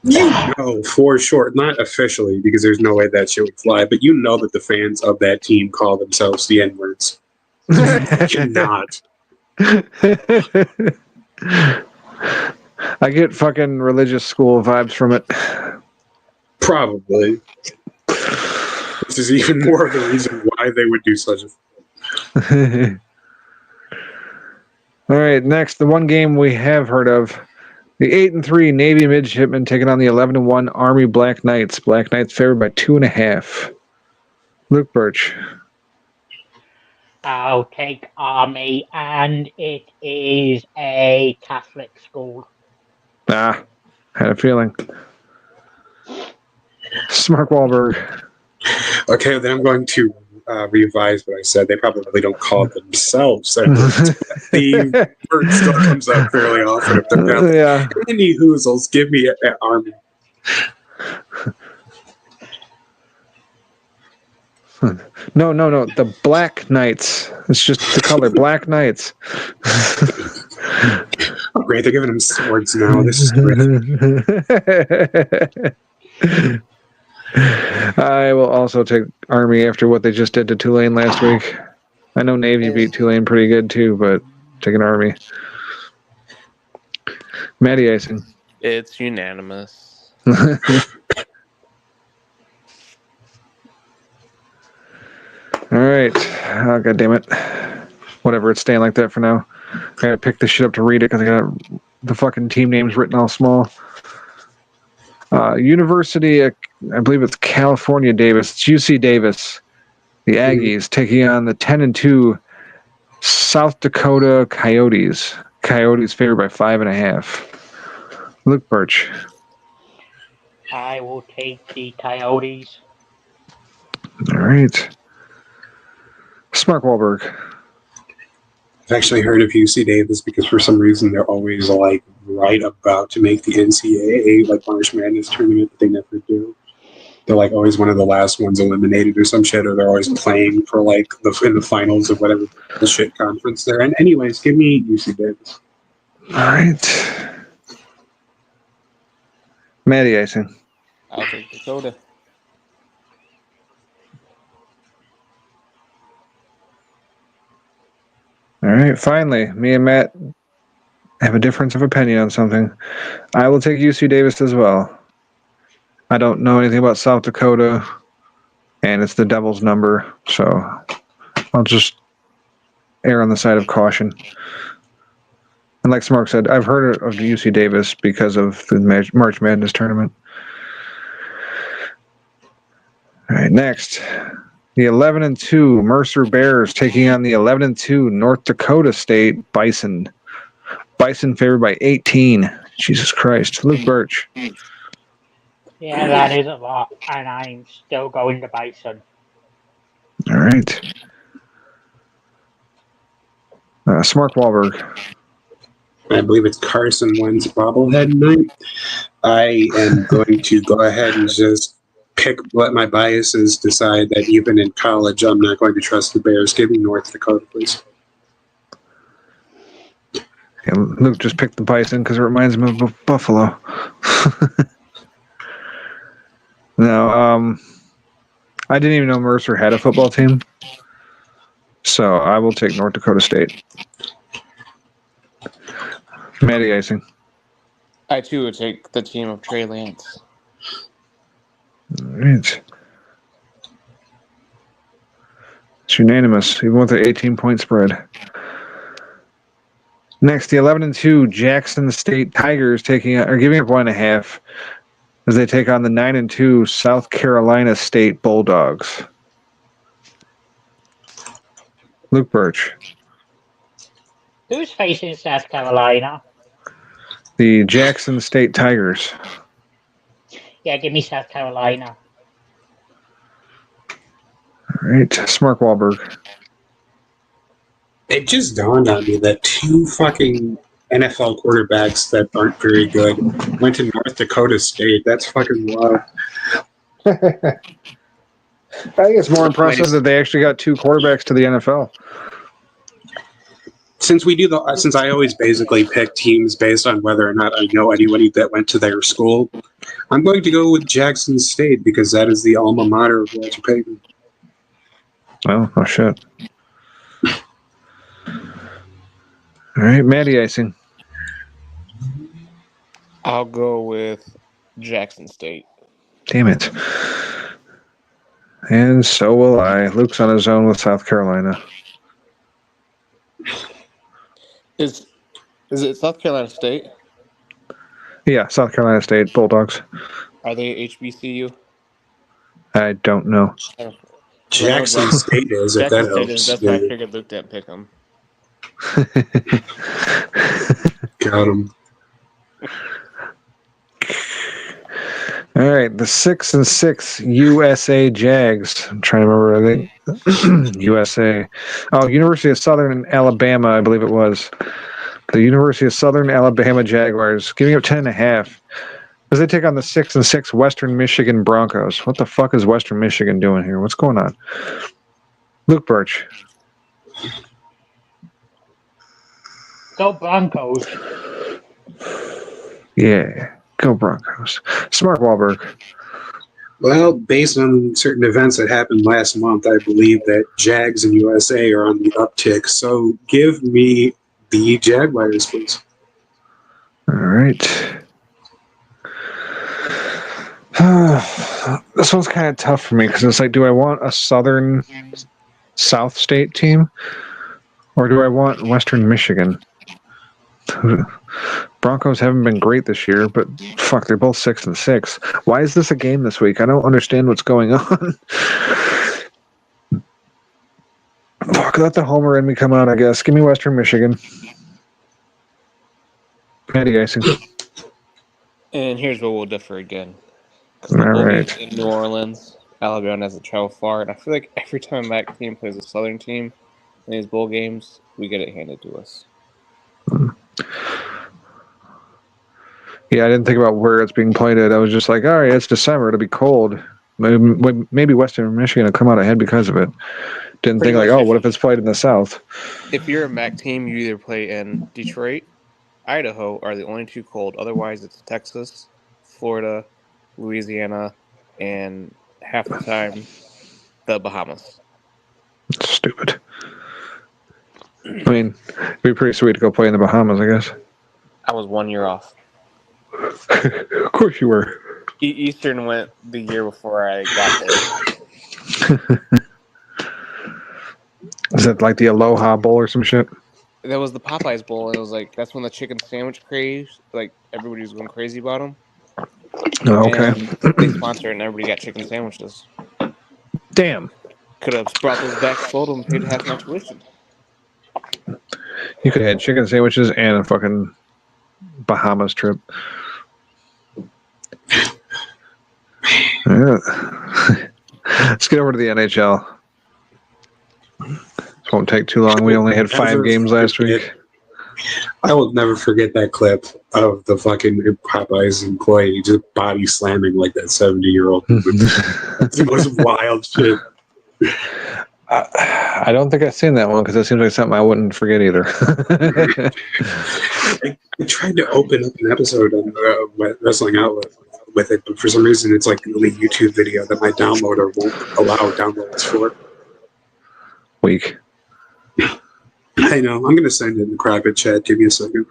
You know for sure, not officially, because there's no way that shit would fly, but you know that the fans of that team call themselves the N-words. Cannot. I get fucking religious school vibes from it. Probably. This is even more of the reason why they would do such a... All right, next, the one game we have heard of. The 8-3 Navy Midshipmen taking on the 11-1 Army Black Knights. Black Knights favored by 2.5. Luke Birch. I'll take Army, and it is a Catholic school. Had a feeling. Mark Wahlberg. Okay, then I'm going to revise what I said. They probably really don't call themselves N-words. The word still comes up fairly often if they're Catholic. Yeah. Any hoozles, give me an Army. No. The Black Knights. It's just the color. Black Knights. Oh, great. They're giving them swords now. This is great. I will also take Army after what they just did to Tulane last week. I know Navy beat Tulane pretty good too, but taking Army. Matty Icing. It's unanimous. All right. Oh, God damn it. Whatever, it's staying like that for now. I gotta pick this shit up to read it because I got the fucking team names written all small. University, I believe it's California Davis. It's UC Davis. The Aggies taking on the 10-2 South Dakota Coyotes. Coyotes favored by 5.5. Luke Birch. I will take the Coyotes. All right. Mark Wahlberg. I've actually heard of UC Davis because for some reason they're always like right about to make the NCAA like March Madness tournament, but they never do. They're like always one of the last ones eliminated or some shit, or they're always playing for like in the finals of whatever bullshit conference they're in. Anyways, give me UC Davis. All right. Matty Icing. I'll take Dakota. All right, finally, me and Matt have a difference of opinion on something. I will take UC Davis as well. I don't know anything about South Dakota, and it's the Devil's number, so I'll just err on the side of caution. And like Smark said, I've heard of UC Davis because of the March Madness tournament. All right, next. The 11-2 Mercer Bears taking on the 11-2 North Dakota State Bison. Bison favored by 18. Jesus Christ. Luke Birch. Yeah, that is a lot, and I'm still going to Bison. All right. Mark Wahlberg. I believe it's Carson Wentz bobblehead night. I am going to go ahead and just let my biases decide that even in college, I'm not going to trust the Bears. Give me North Dakota, please. Yeah, Luke just picked the Bison because it reminds him of Buffalo. No, I didn't even know Mercer had a football team. So I will take North Dakota State. Matty Icing. I too would take the team of Trey Lance. All right. It's unanimous, even with the 18-point spread. Next, the 11-2 Jackson State Tigers giving up 1.5 as they take on the 9-2 South Carolina State Bulldogs. Luke Birch. Who's facing South Carolina? The Jackson State Tigers. Yeah, give me South Carolina. All right, Mark Wahlberg. It just dawned on me that 2 fucking NFL quarterbacks that aren't very good went to North Dakota State. That's fucking wild. I think it's more impressive that they actually got 2 quarterbacks to the NFL. Since I always basically pick teams based on whether or not I know anybody that went to their school, I'm going to go with Jackson State because that is the alma mater of Walter Payton. Oh shit. All right, Matty Icing. I'll go with Jackson State. Damn it. And so will I. Luke's on his own with South Carolina. Is it South Carolina State? Yeah, South Carolina State Bulldogs. Are they HBCU? I don't know. Jackson State is, if that helps. That's why I figured Luke didn't pick them. Got him. All right, the 6-6 USA Jags. I'm trying to remember. I think USA. Oh, University of Southern Alabama, I believe it was. The University of Southern Alabama Jaguars giving up 10.5 as they take on the 6-6 Western Michigan Broncos. What the fuck is Western Michigan doing here? What's going on? Luke Birch. Go Broncos. Yeah, go Broncos. Smart Wahlberg. Well, based on certain events that happened last month, I believe that Jags and USA are on the uptick. So give me the Jaguars, please. All right. This one's kind of tough for me because it's like, do I want a Southern South State team or do I want Western Michigan? Broncos haven't been great this year, but fuck, they're both 6-6. Why is this a game this week? I don't understand what's going on. Fuck, let the homer in me come out, I guess. Give me Western Michigan. Matty Icing. And here's where we'll differ again. All right. In New Orleans, Alabama has a travel far, and I feel like every time that team plays a Southern team in these bowl games, we get it handed to us. Yeah, I didn't think about where it's being played at. I was just like, all right, it's December. It'll be cold. Maybe Western Michigan will come out ahead because of it. Didn't think like, oh, what if it's played in the South? If you're a MAC team, you either play in Detroit, Idaho are the only 2 cold. Otherwise, it's Texas, Florida, Louisiana, and half the time, the Bahamas. It's stupid. I mean, it'd be pretty sweet to go play in the Bahamas, I guess. I was 1 year off. Of course you were. Eastern went the year before I got there. Is that like the Aloha Bowl or some shit? That was the Popeyes Bowl, and it was like, that's when the chicken sandwich craze, like, everybody was going crazy about them. Oh, okay. And they sponsored it, and everybody got chicken sandwiches. Damn. Could have brought those back, sold them, paid half my tuition. You could have had chicken sandwiches and a fucking Bahamas trip. Yeah. Let's get over to the NHL. This won't take too long. We only had 5 games last week. I will never forget that clip of the fucking Popeyes employee just body slamming like that 70-year-old. It's the most wild shit. I don't think I've seen that one because it seems like something I wouldn't forget either. I tried to open up an episode on Wrestling Outlet with it, but for some reason it's like the only YouTube video that my downloader won't allow downloads for. Weak. I know. I'm going to send it in the private chat. Give me a second.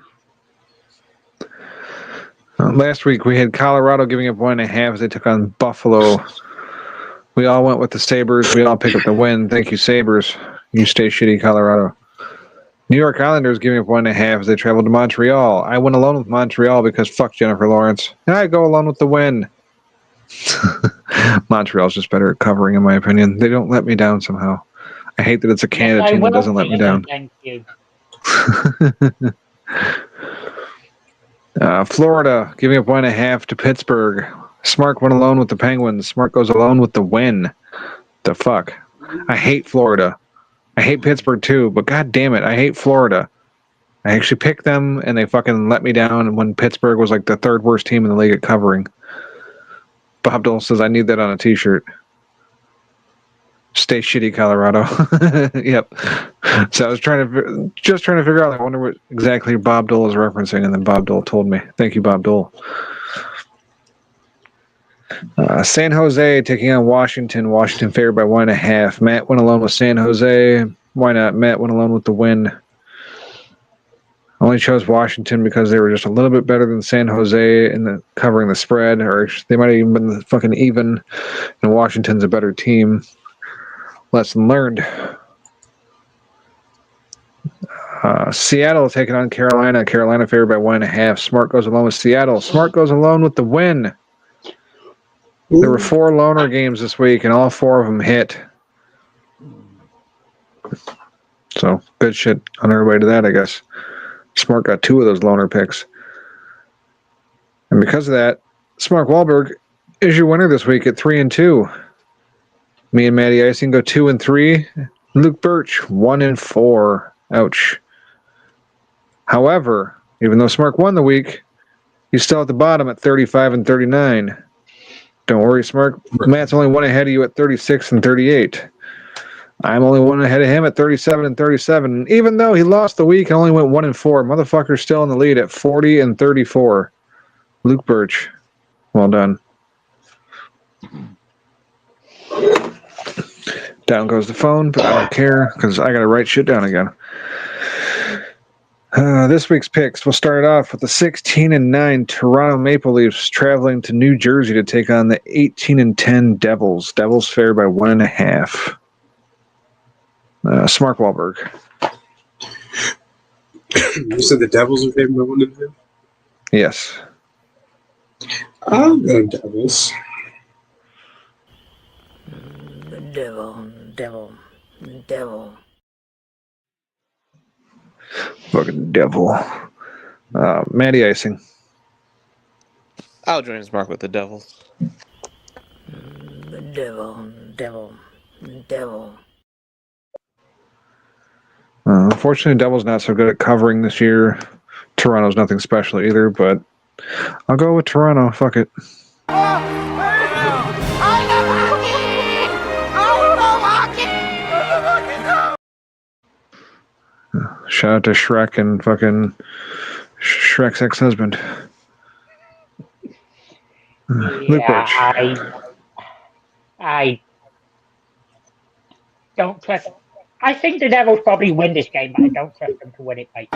Last week we had Colorado giving up 1.5 as they took on Buffalo. We all went with the Sabres. We all picked up the win. Thank you, Sabres. You stay shitty, Colorado. New York Islanders giving up 1.5 as they traveled to Montreal. I went alone with Montreal because fuck Jennifer Lawrence. And I go alone with the win. Montreal's just better at covering, in my opinion. They don't let me down somehow. I hate that it's a Canada team that doesn't let me down. Thank you. Florida giving up 1.5 to Pittsburgh. Smart went alone with the Penguins. Smart goes alone with the win. The fuck? I hate Florida. I hate Pittsburgh too, but god damn it, I hate Florida. I actually picked them and they fucking let me down when Pittsburgh was like the third worst team in the league at covering. Bob Dole says I need that on a t-shirt. Stay shitty, Colorado. Yep. So I was trying to figure out. I wonder what exactly Bob Dole is referencing, and then Bob Dole told me. Thank you, Bob Dole. San Jose taking on Washington. Washington favored by 1.5. Matt went alone with San Jose. Why not? Matt went alone with the win. Only chose Washington because they were just a little bit better than San Jose in the covering the spread, or they might have even been fucking even. And Washington's a better team. Lesson learned. Seattle taking on Carolina. Carolina favored by 1.5. Smart goes alone with Seattle. Smart goes alone with the win. There were 4 loner games this week, and all 4 of them hit. So, good shit on our way to that, I guess. Smart got 2 of those loner picks. And because of that, Smart Wahlberg is your winner this week at 3-2. Me and Matty Icing go 2-3. Luke Birch 1-4. Ouch. However, even though Smart won the week, he's still at the bottom at 35-39. Don't worry, Smart. Matt's only one ahead of you at 36-38. I'm only one ahead of him at 37-37. Even though he lost the week and only went 1-4, motherfucker's still in the lead at 40-34. Luke Birch, well done. Down goes the phone, but I don't care because I got to write shit down again. This week's picks, we'll start off with the 16-9 Toronto Maple Leafs traveling to New Jersey to take on the 18-10 Devils. Devils favored by 1.5. Smart Wahlberg. You said the Devils are favored by 1.5? Yes. I'll go Devils. Devil. Fucking devil. Matty Icing. I'll join Smart with the Devils. Devil. Unfortunately, Devil's not so good at covering this year. Toronto's nothing special either, but I'll go with Toronto. Fuck it. Shout out to Shrek and fucking Shrek's ex-husband. Luke Birch. I don't trust. I think the Devils probably win this game, but I don't trust them to win it by.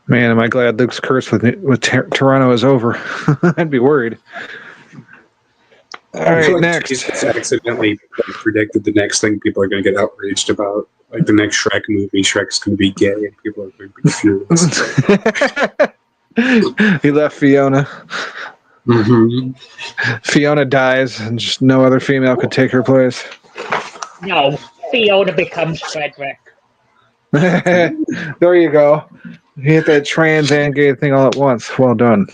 Man, am I glad Luke's curse with Toronto is over. I'd be worried. All right, next. Jesus accidentally predicted the next thing people are going to get outraged about. Like the next Shrek movie, Shrek's going to be gay and people are going to be furious. He left Fiona. Mm-hmm. Fiona dies and just no other female could take her place. No, Fiona becomes Frederick. There you go. You hit that trans and gay thing all at once. Well done.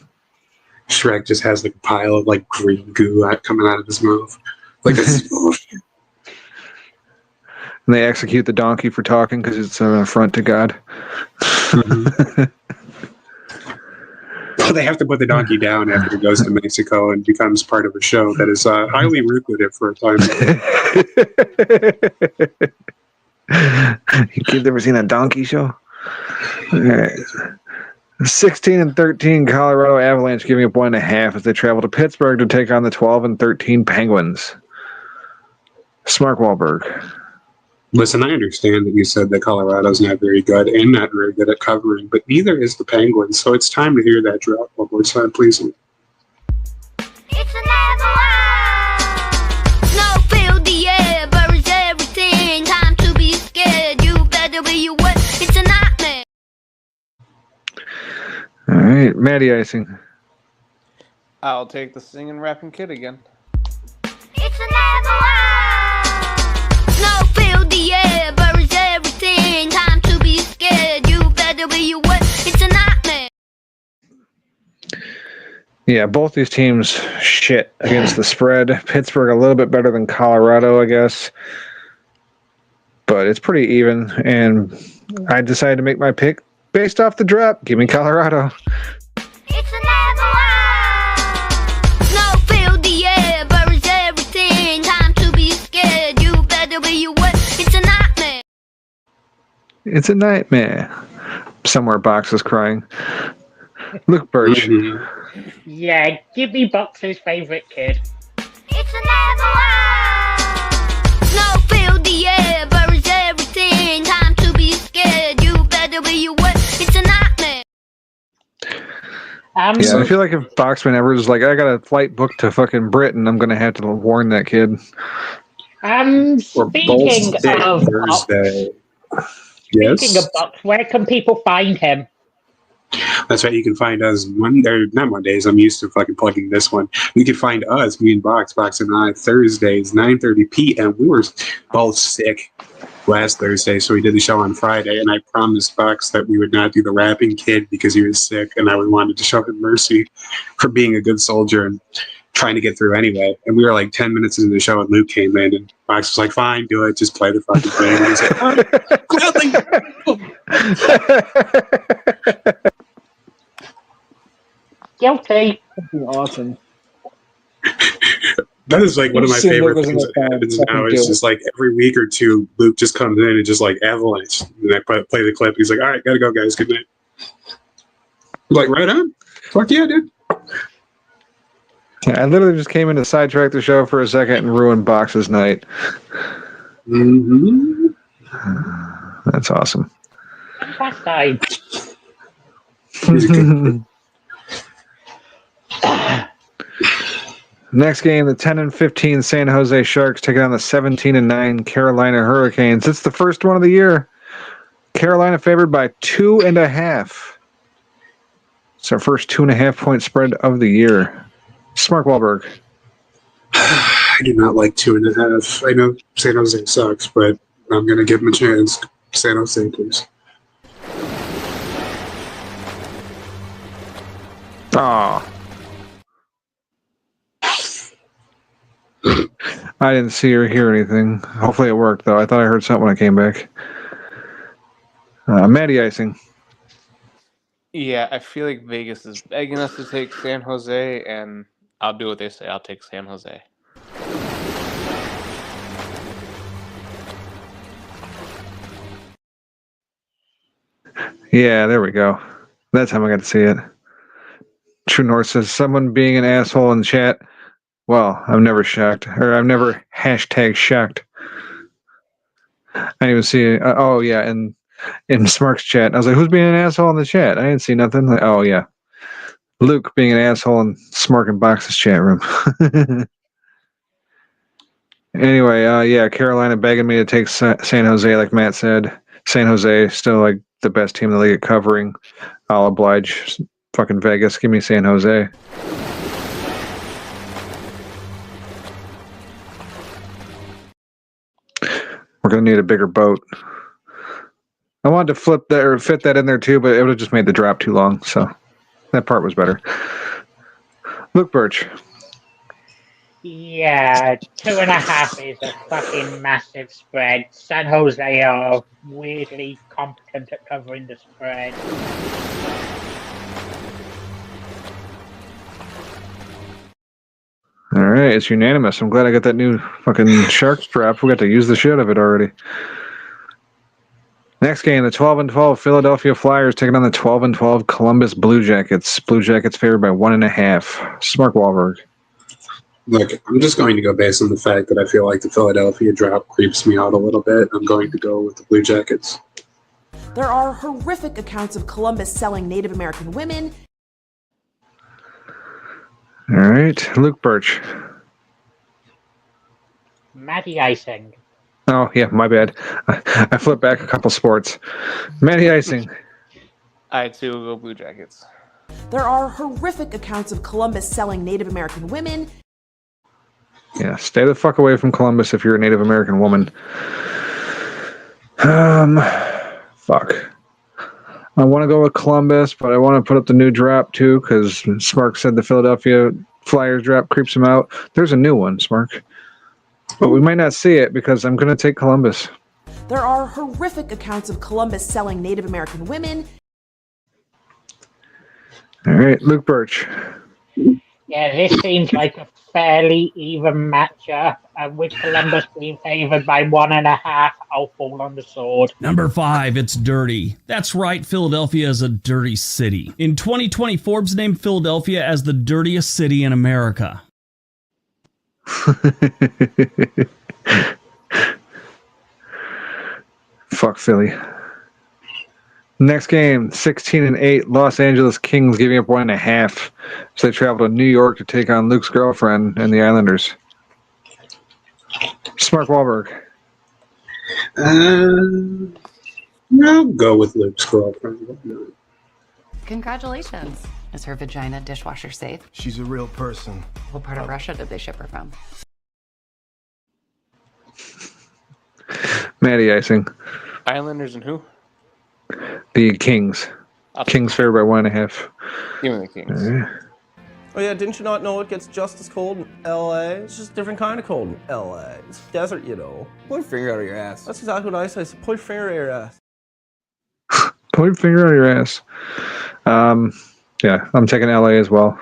Shrek just has like a pile of like green goo coming out of his mouth. Like this. And they execute the donkey for talking because it's an affront to God. Mm-hmm. Well, they have to put the donkey down after it goes to Mexico and becomes part of a show that is highly lucrative for a time. You kids ever seen a donkey show? All right. 16-13 Colorado Avalanche giving up 1.5 as they travel to Pittsburgh to take on the 12-13 Penguins. Smart Wahlberg. Listen, I understand that you said that Colorado's not very good and not very good at covering, but neither is the Penguins, so it's time to hear that drop one more time, please. It's another one. Snow filled the air, buries everything. Time to be scared. You better be aware. It's a nightmare. All right, Matty Icing. I'll take the singing rapping kid again. It's another one. Snow filled the air, buries everything. Time to be scared. You better be aware. It's a nightmare. Yeah, both these teams shit against the spread. Pittsburgh a little bit better than Colorado, I guess. But it's pretty even, and I decided to make my pick based off the drop. Give me Colorado. It's another one. Snow filled the air, buries everything. Time to be scared. You better be aware. It's a nightmare. It's a nightmare. Somewhere Box is crying. Luke Birch. Yeah, give me Box's favorite kid. It's another one. Snow filled the air, buries everything. Time to be scared. You better be aware. It's a nightmare. Yeah, I feel like if Boxman ever was like, I got a flight booked to fucking Britain, I'm gonna have to warn that kid. Speaking of Thursday. Speaking of Box, where can people find him? That's right. You can find us not Mondays. I'm used to fucking plugging this one. You can find us, me and Box and I, Thursdays, 9:30 p.m. We were both sick last Thursday, so we did the show on Friday, and I promised Box that we would not do the rapping kid because he was sick, and I wanted to show him mercy for being a good soldier and trying to get through anyway. And we were like 10 minutes into the show, and Luke came in, and Box was like, "Fine, do it. Just play the fucking thing." And I was like, Guilty. Awesome. That is like one of my favorite things that happens now. It's just like every week or two, Luke just comes in and just like avalanche. And I play the clip. He's like, "All right, gotta go, guys. Good night." I'm like, right on. Fuck yeah, dude. I literally just came in to sidetrack the show for a second and ruin Box's night. Mm-hmm. That's awesome. Last time. Next game, the 10-15 San Jose Sharks taking on the 17-9 Carolina Hurricanes. It's the first one of the year. Carolina favored by 2.5. It's our first 2.5 point spread of the year. Smart Wahlberg. I do not like 2.5. I know San Jose sucks, but I'm going to give them a chance. San Jose, please. Aw. I didn't see or hear anything. Hopefully it worked, though. I thought I heard something when I came back. Matty Icing. Yeah, I feel like Vegas is begging us to take San Jose, and I'll do what they say. I'll take San Jose. Yeah, there we go. That time I got to see it. True North says, someone being an asshole in chat. Well, I've never shocked, or I've never hashtag shocked. I didn't even see it. Oh, yeah, in Smark's chat. I was like, who's being an asshole in the chat? I didn't see nothing. Like, oh, yeah. Luke being an asshole in Smark and Box's chat room. Anyway, yeah, Carolina begging me to take San Jose, like Matt said. San Jose still like the best team in the league at covering. I'll oblige fucking Vegas. Give me San Jose. We're gonna need a bigger boat. I wanted to flip that or fit that in there too, but it would have just made the drop too long. So that part was better. Luke Birch. Yeah, 2.5 is a fucking massive spread. San Jose are weirdly competent at covering the spread. All right, it's unanimous. I'm glad I got that new fucking Sharks drop. We got to use the shit of it already. Next game, the 12-12 Philadelphia Flyers taking on the 12-12 Columbus Blue Jackets. Blue Jackets favored by 1.5. Smart Wahlberg. Look, I'm just going to go based on the fact that I feel like the Philadelphia drop creeps me out a little bit. I'm going to go with the Blue Jackets. There are horrific accounts of Columbus selling Native American women. All right, Luke Birch. Matty Icing. Oh, yeah, my bad. I flipped back a couple sports. Matty Icing. I too will go Blue Jackets. There are horrific accounts of Columbus selling Native American women. Yeah, stay the fuck away from Columbus if you're a Native American woman. Fuck. I want to go with Columbus, but I want to put up the new drop too, because Smark said the Philadelphia Flyers drop creeps him out. There's a new one, Smark. But we might not see it because I'm going to take Columbus. There are horrific accounts of Columbus selling Native American women. All right, Luke Birch. Yeah, this seems like a fairly even matchup. With Columbus being favoured by 1.5, I'll fall on the sword. Number 5, it's dirty. That's right, Philadelphia is a dirty city. In 2020, Forbes named Philadelphia as the dirtiest city in America. Fuck Philly. Next game, 16-8, Los Angeles Kings giving up 1.5. So they travel to New York to take on Luke's girlfriend and the Islanders. Smart Wahlberg. I'll go with Luke's girlfriend. Congratulations. Is her vagina dishwasher safe? She's a real person. What part of Russia did they ship her from? Matty Icing. Islanders and who? The Kings. Kings favored by 1.5. Give me the Kings. Oh yeah, didn't you not know it gets just as cold in LA? It's just a different kind of cold in LA. It's desert, you know. Pull your finger out of your ass. That's exactly what I say. So pull your finger out of your ass. Pull your finger out of your ass. Yeah, I'm taking LA as well.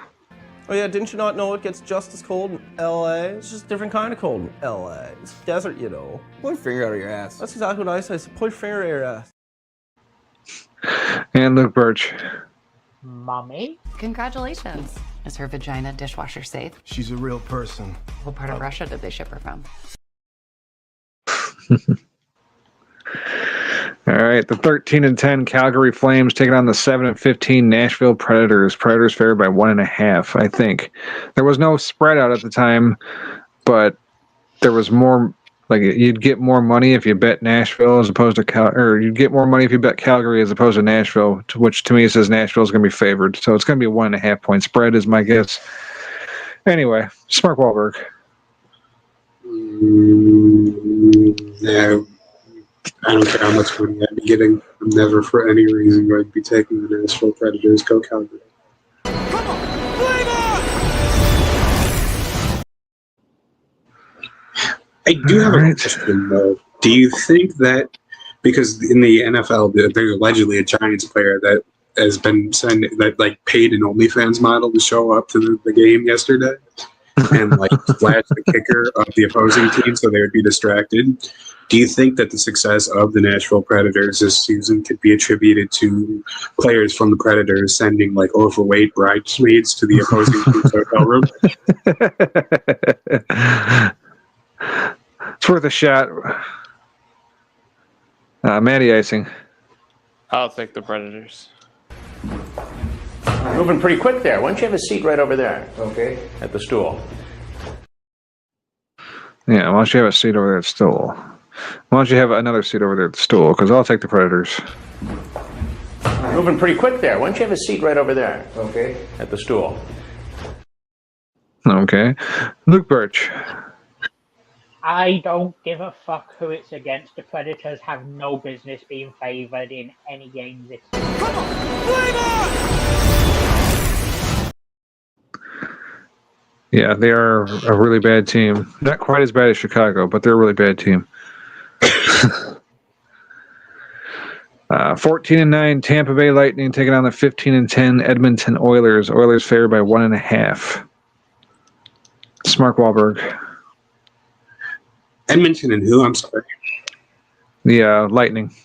Oh yeah, didn't you not know it gets just as cold in LA? It's just a different kind of cold in LA. It's desert, you know. Pull your finger out of your ass. That's exactly what I say. So pull your finger out of your ass. And Luke Birch. Mommy? Congratulations. Is her vagina dishwasher safe? She's a real person. What part of Russia did they ship her from? All right, the 13-10 Calgary Flames taking on the 7-15 Nashville Predators. Predators favored by 1.5, I think. There was no spread out at the time, but there was more. Like, you'd get more money if you bet Nashville as opposed to or you'd get more money if you bet Calgary as opposed to Nashville, which to me says Nashville is going to be favored. So it's going to be a 1.5 point spread is my guess. Anyway, Smart Wahlberg. Yeah, I don't care how much money I'd be getting. I'm never for any reason going to be taking the Nashville Predators. Go Calgary. I do have a question, though. Do you think that, because in the NFL, there's allegedly a Giants player that has been paid an OnlyFans model to show up to the game yesterday and flash the kicker of the opposing team so they would be distracted? Do you think that the success of the Nashville Predators this season could be attributed to players from the Predators sending overweight bridesmaids to the opposing team's hotel room? It's worth a shot. Matty Icing. I'll take the Predators. Moving pretty quick there. Why don't you have a seat right over there? Okay. At the stool. Yeah, why don't you have a seat over there at the stool? Why don't you have another seat over there at the stool? Because I'll take the Predators. Moving pretty quick there. Why don't you have a seat right over there? Okay. At the stool. Okay. Luke Birch. I don't give a fuck who it's against. The Predators have no business being favoured in any game this season. Come on! Flame on! Yeah, they are a really bad team. Not quite as bad as Chicago, but they're a really bad team. 14-9 Tampa Bay Lightning taking on the 15-10 Edmonton Oilers. Oilers favored by 1.5. Smart Wahlberg. Edmonton and who? I'm sorry. The Lightning.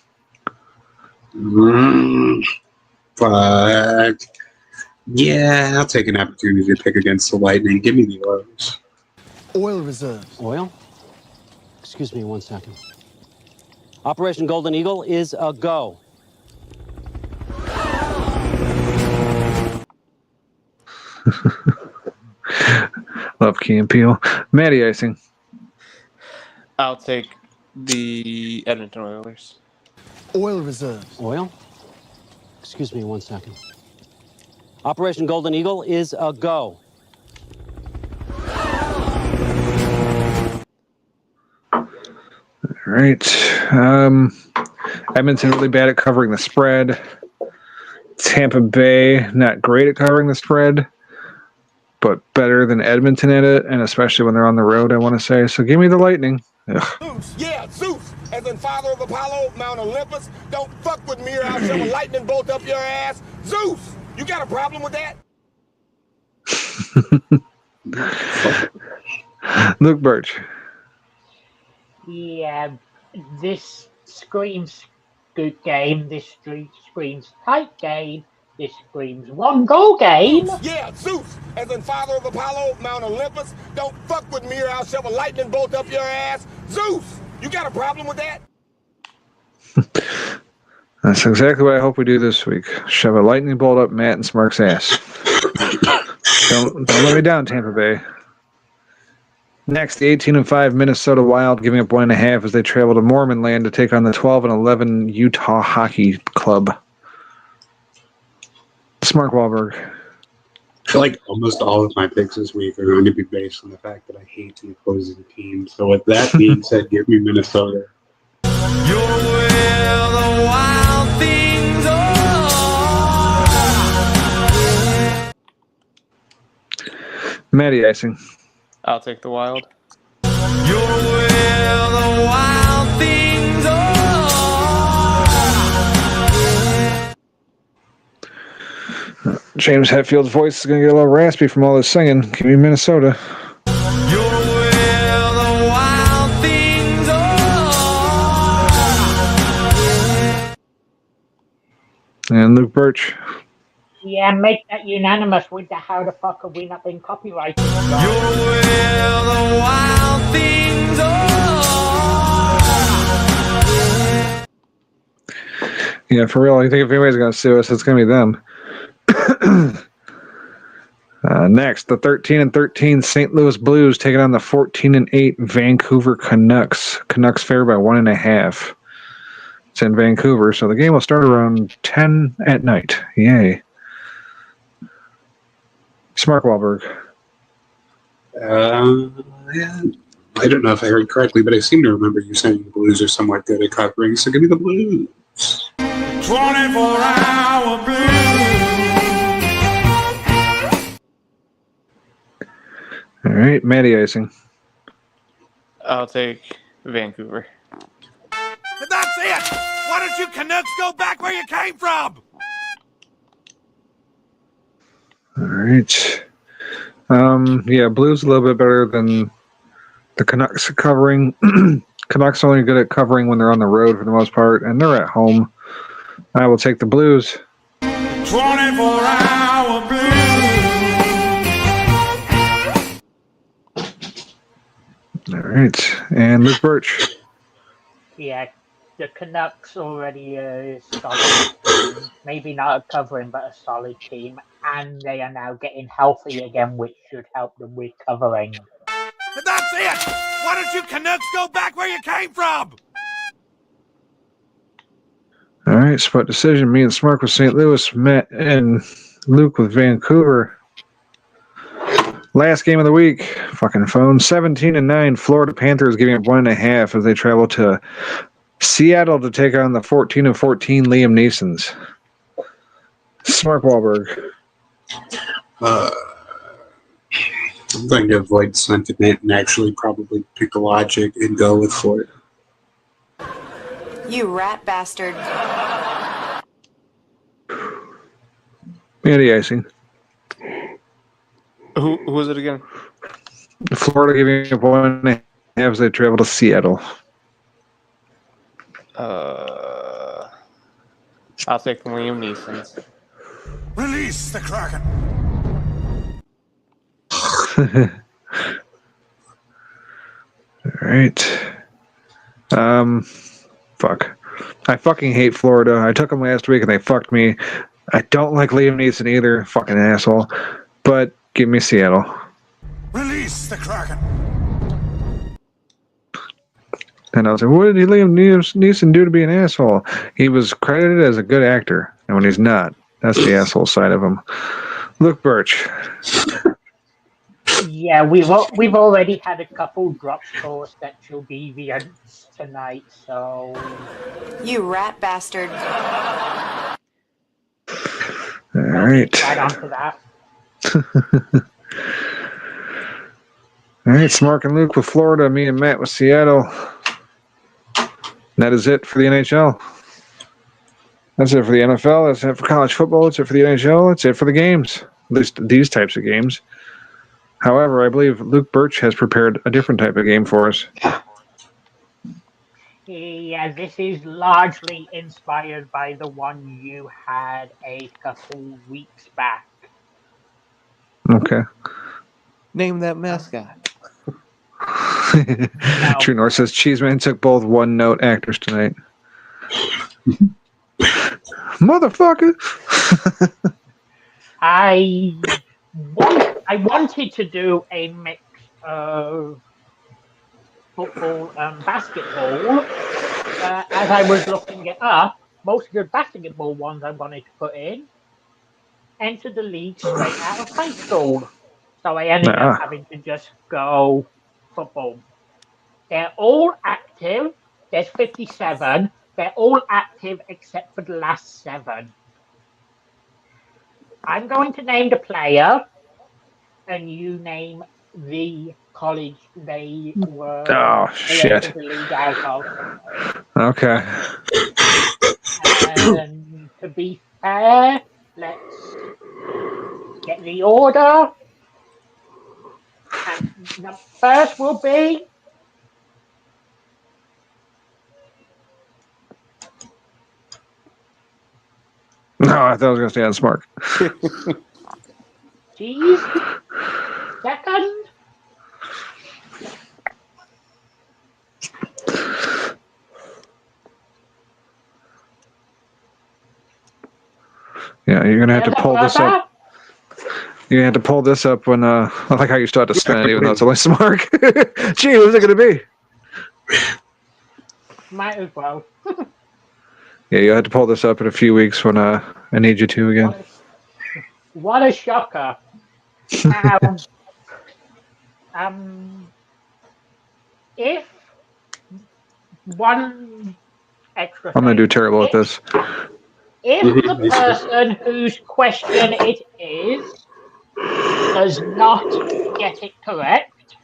Fuck. Yeah, I'll take an opportunity to pick against the Lightning. Give me the Oilers. Oil reserves. Oil? Excuse me 1 second. Operation Golden Eagle is a go. Love Key and Peele. Matty Icing. I'll take the Edmonton Oilers. Oil reserves. Oil? Excuse me 1 second. Operation Golden Eagle is a go. All right. Edmonton really bad at covering the spread. Tampa Bay not great at covering the spread, but better than Edmonton at it, and especially when they're on the road, I want to say. So give me the Lightning. Ugh. Zeus, yeah, Zeus, as in father of Apollo, Mount Olympus. Don't fuck with me or I'll shove a lightning bolt up your ass. Zeus, you got a problem with that? Luke Birch. Yeah, this screams good game. This screams tight game. This screams 1-goal game. Zeus, yeah, Zeus, as in father of Apollo, Mount Olympus. Don't fuck with me or I'll shove a lightning bolt up your ass. Zeus, you got a problem with that? That's exactly what I hope we do this week. Shove a lightning bolt up Matt and Smark's ass. Don't let me down, Tampa Bay. Next, the 18-5 Minnesota Wild giving up 1.5 as they travel to Mormon Land to take on the 12-11 Utah Hockey Club. Smark Wahlberg. I feel like almost all of my picks this week are going to be based on the fact that I hate the opposing team. So with that being said, give me Minnesota. You're where the wild things are. Matty Icing. I'll take the Wild. You're where the wild things are. James Hetfield's voice is going to get a little raspy from all this singing. Give me Minnesota. You're where the wild things are. And Luke Birch. Yeah, make that unanimous with the how the fuck have we not been copyrighted? You're where the wild things are. Yeah, for real. I think if anybody's going to sue us, it's going to be them. Next, the 13-13 St. Louis Blues taking on the 14-8 Vancouver Canucks. Canucks favored by 1.5. It's in Vancouver, so the game will start around 10 at night. Yay. Smark Wahlberg. Yeah, I don't know if I heard correctly, but I seem to remember you saying the Blues are somewhat good at covering, so give me the Blues. 24-hour blues. All right, Matty Icing. I'll take Vancouver. That's it! Why don't you Canucks go back where you came from? All right. Yeah, Blues a little bit better than the Canucks covering. Canucks only good at covering when they're on the road for the most part, and they're at home. I will take the Blues. 24-hour blues. All right, and Luke Birch. Yeah, the Canucks already a solid team. Maybe not a covering, but a solid team. And they are now getting healthy again, which should help them with covering. That's it! Why don't you Canucks go back where you came from? All right, split decision. Me and Smark with St. Louis, Matt and Luke with Vancouver. Last game of the week, fucking phone. 17-9, Florida Panthers giving up 1.5 as they travel to Seattle to take on the 14-14 Liam Neesons. Smark Wahlberg. I'm going to avoid sentiment and actually probably pick the logic and go with Florida. You rat bastard. Matty Icing. Who was it again? Florida giving up 1.5 as they travel to Seattle. I'll take Liam Neeson's. Release the Kraken. All right. Fuck. I fucking hate Florida. I took them last week and they fucked me. I don't like Liam Neeson either. Fucking asshole. But give me Seattle. Release the Kraken. And I was like, what did Liam Neeson do to be an asshole? He was credited as a good actor. And when he's not, that's the asshole side of him. Luke Birch. Yeah, we've already had a couple drops for sexual deviants tonight, so... You rat bastard. All right. Right on to that. All right, it's Mark and Luke with Florida, me and Matt with Seattle. And that is it for the NHL. That's it for the NFL. That's it for college football. That's it for the NHL. That's it for the games. At least these types of games. However, I believe Luke Birch has prepared a different type of game for us. Yeah, this is largely inspired by the one you had a couple weeks back. Okay. Name that mascot. True North says Cheeseman took both one-note actors tonight. Motherfucker! I wanted to do a mix of football and basketball. As I was looking it up, most of the basketball ones I wanted to put in entered the league straight out of high school. So I ended up having to just go football. They're all active. There's 57. They're all active except for the last 7. I'm going to name the player, and you name the college they were shit. the league out of. Okay. And to be fair, let's get the order. And the first will be No, I thought I was going to stay on Smart. Cheese. Second. Yeah, you're going to have to pull this up. You're going to have to pull this up when, I like how you start to spin it, even though it's only Smart. Gee, who's it going to be? Might as well. Yeah, you'll have to pull this up in a few weeks when I need you to again. What a shocker. Now, if one extra I'm going to do terrible at this. If the person whose question it is does not get it correct,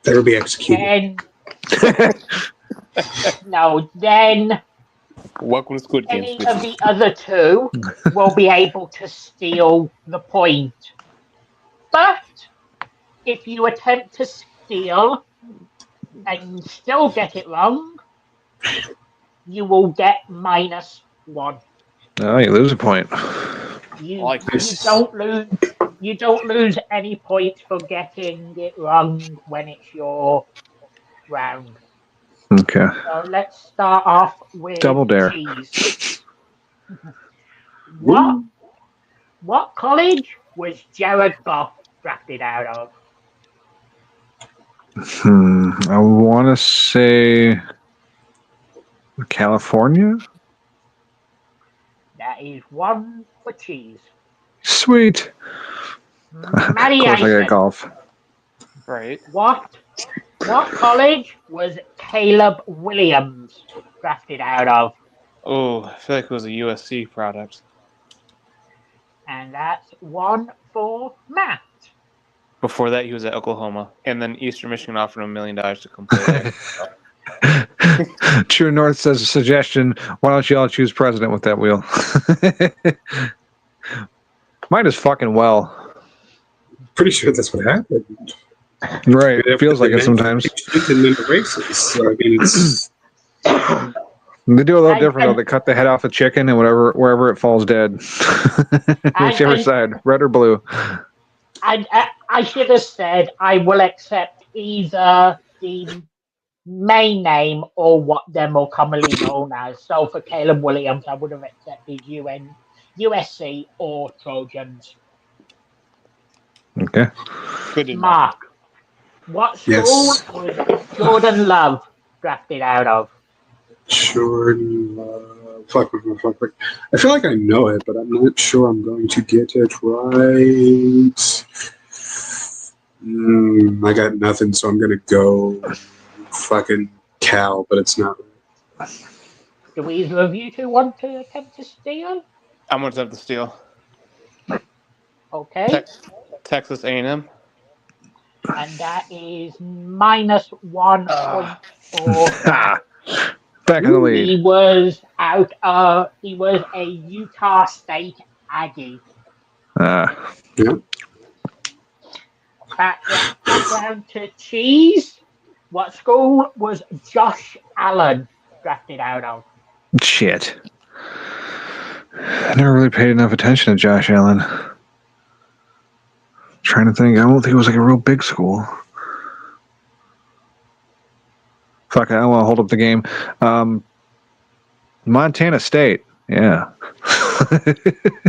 they will be executed. Then Welcome to Squid Games. any of the other 2 will be able to steal the point. But if you attempt to steal and still get it wrong, you will get -1. No, you lose a point. You don't lose any points for getting it wrong when it's your round. Okay. So let's start off with Double dare. Cheese. What college was Jared Goff drafted out of? I want to say California. That is 1 for Cheese. Sweet. Matty of course, I Ison. got golf. Right. What college was Caleb Williams drafted out of? Oh, I feel like it was a USC product. And that's 1 for Matt. Before that, he was at Oklahoma, and then Eastern Michigan offered him $1 million to come play there. True North says a suggestion. Why don't you all choose president with that wheel? Might as fucking well. Pretty sure that's what happened. Right. It feels like it sometimes. In the races. So, I mean, it's They do a little different though. They cut the head off a chicken and wherever it falls dead, whichever side, red or blue. I should have said I will accept either the main name or what they're more commonly known as. So for Caleb Williams, I would have accepted USC or Trojans. Okay. Good to know. Mark, what school was Jordan Love drafted out of? Jordan Love. Fuck. I feel like I know it, but I'm not sure I'm going to get it right. I got nothing, so I'm gonna go fucking Cal, but it's not. Do either of you two want to attempt to steal? I'm gonna attempt to steal. Okay. Texas A&M. And that is minus 1.4. Back in the lead. He was a Utah State Aggie. Yeah. Background to cheese. What school was Josh Allen drafted out of? Shit. I never really paid enough attention to Josh Allen. Trying to think. I don't think it was like a real big school. Fuck, I don't want to hold up the game. Montana State. Yeah.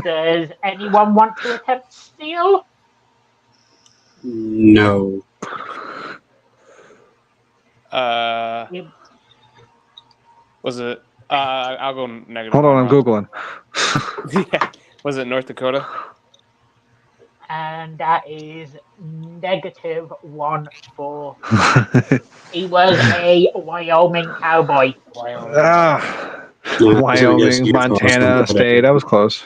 Does anyone want to attempt to steal? No. Was it? I'll go negative. Hold on, I'm Googling. Yeah. Was it North Dakota? And that is negative 1 for. He was a Wyoming Cowboy. Wyoming, Montana State. That was close.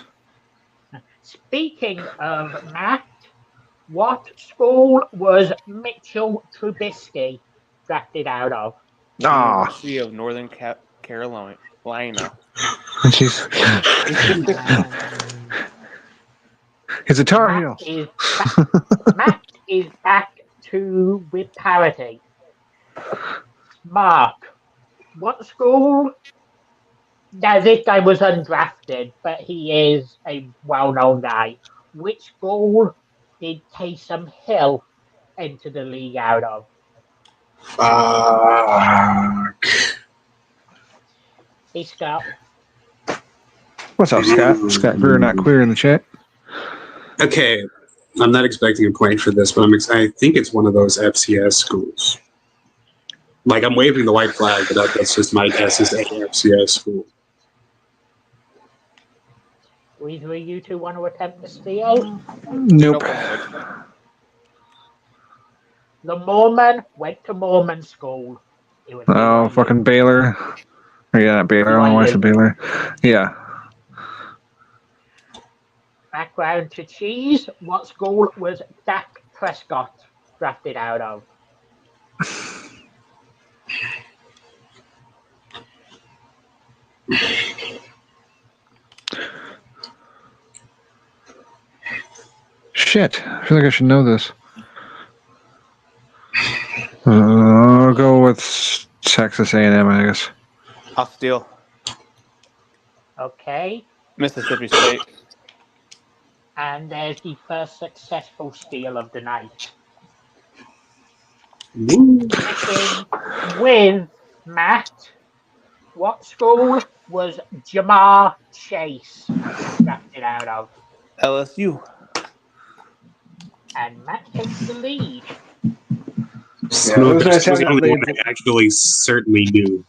Speaking of Matt, what school was Mitchell Trubisky drafted out of? University of Northern Carolina. Jeez. It's a Tar Heel. Matt is back with parity. Mark, what school? Now, this guy was undrafted, but he is a well-known guy. Which school did Taysom Hill enter the league out of? Fuck. Hey, Scott. What's up, Scott? Scott Greer, not queer in the chat. Okay, I'm not expecting a point for this, but I think it's one of those FCS schools. Like, I'm waving the white flag, but that's just my guess is a FCS school. Do either of you two want to attempt to steal? Nope. The Mormon went to Mormon school. Fucking Baylor. Oh, yeah, not Baylor. I want to Baylor. Yeah. Background to cheese. What school was Dak Prescott drafted out of? Shit. I feel like I should know this. I'll go with Texas A&M, I guess. I'll steal. Okay. Mississippi State. And there's the first successful steal of the night. Sticking with Matt, what school was Jamar Chase drafted out of? LSU. And Matt takes the lead. This was the only one I actually certainly knew.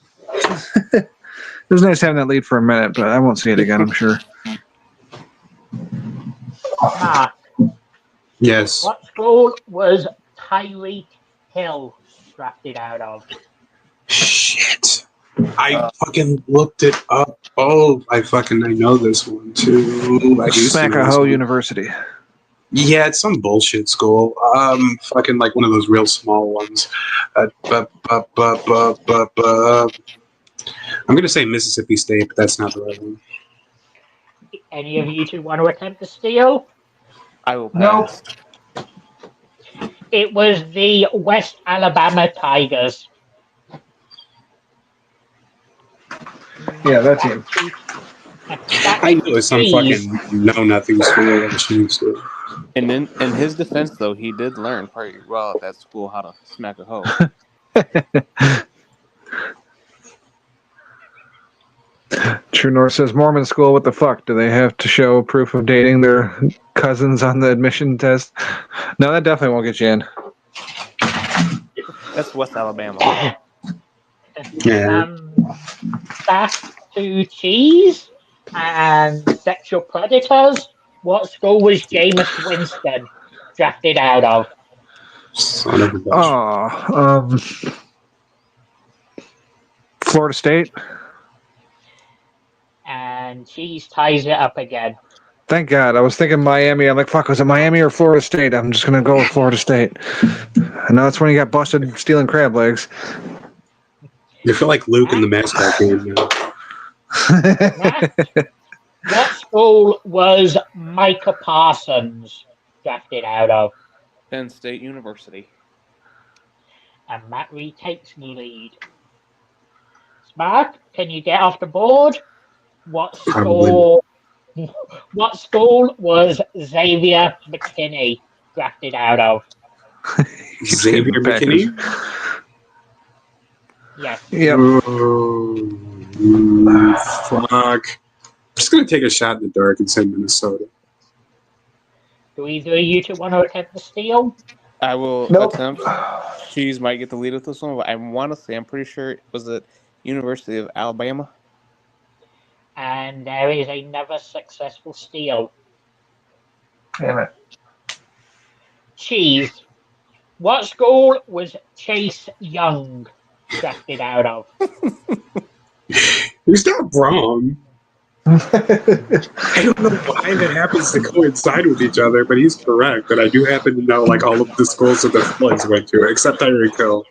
It was nice having that lead for a minute, but I won't see it again, I'm sure. Mark. Yes. What school was Tyreek Hill drafted out of? Shit. I fucking looked it up. Oh, I know this one too. Smackahoe University. Yeah, it's some bullshit school. Fucking like one of those real small ones. I'm gonna say Mississippi State, but that's not the right one. Any of you two want to attempt to steal? I will pass. No. It was the West Alabama Tigers. Yeah, that team. I knew it was some fucking know-nothing school. And then, in his defense, though, he did learn pretty well at that school how to smack a hoe. True North says Mormon school. What the fuck? Do they have to show proof of dating their cousins on the admission test? No, that definitely won't get you in. That's West Alabama. Back to cheese and sexual predators. What school was Jameis Winston drafted out of? Son of a bitch. Florida State. And cheese ties it up again. Thank God. I was thinking Miami. I'm like, fuck, was it Miami or Florida State? I'm just going to go with Florida State. And now that's when he got busted stealing crab legs. You feel like Luke in the mascot game now. What school was Micah Parsons drafted out of? Penn State University. And Matt retakes the lead. Smart, can you get off the board? What school was Xavier McKinney drafted out of? Xavier McKinney? Yes. Yep. Fuck. I'm just going to take a shot in the dark and say Minnesota. Do either of you two want to attempt the steal? I will attempt. Cheese might get the lead with this one, but I want to say I'm pretty sure it was the University of Alabama. And there is another successful steal. Damn it. Cheese. What school was Chase Young drafted out of? He's not wrong. I don't know why that happens to coincide with each other, but he's correct. And I do happen to know like all of the schools that the Floods went to, except Tyreek Hill.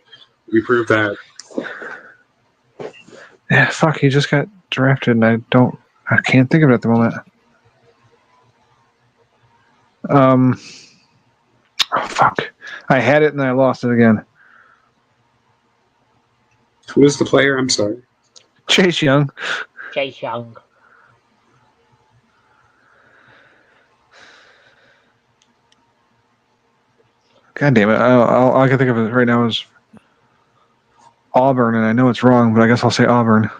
We proved that. Yeah, fuck, he just got drafted and I can't think of it at the moment. Oh fuck. I had it and I lost it again. Who is the player? I'm sorry. Chase Young. Chase Young. God damn it. All I can think of it right now is Auburn, and I know it's wrong, but I guess I'll say Auburn.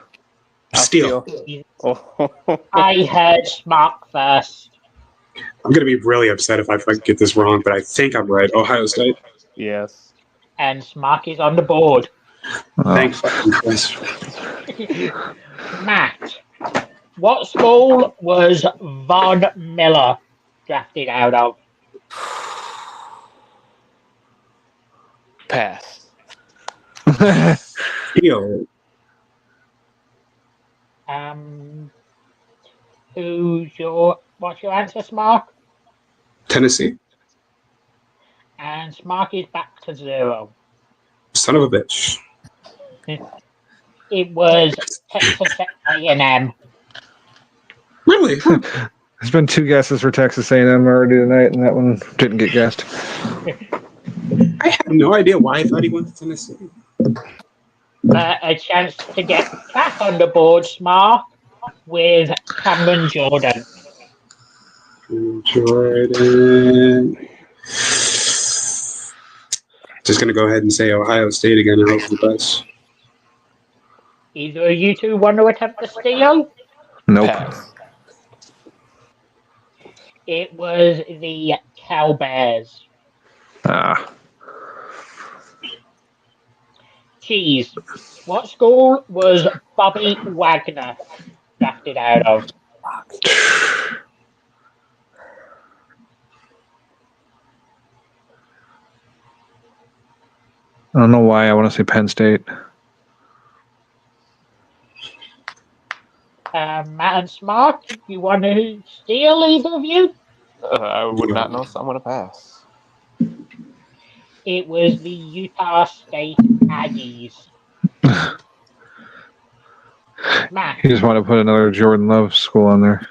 Steal. I heard Smark first. I'm going to be really upset if I get this wrong, but I think I'm right. Ohio State? Yes. And Smark is on the board. Thanks, Chris. Matt, what school was Von Miller drafted out of? Pass. Steal. What's your answer, Smark? Tennessee. And Smark is back to 0. Son of a bitch. It was Texas A&M. Really? There's been 2 guesses for Texas A&M already tonight, and that one didn't get guessed. I have no idea why I thought he went to Tennessee. A chance to get back on the board, Smark, with Cameron Jordan. Just going to go ahead and say Ohio State again and hope for the best. Either of you two want to attempt the steal? Nope. Pass. It was the Cowbears. Cheese. What school was Bobby Wagner drafted out of? I don't know why I want to say Penn State. Matt and Smart, you want to steal, either of you? I would not know, so I'm going to pass. It was the Utah State Aggies. Matt. You just want to put another Jordan Love school on there.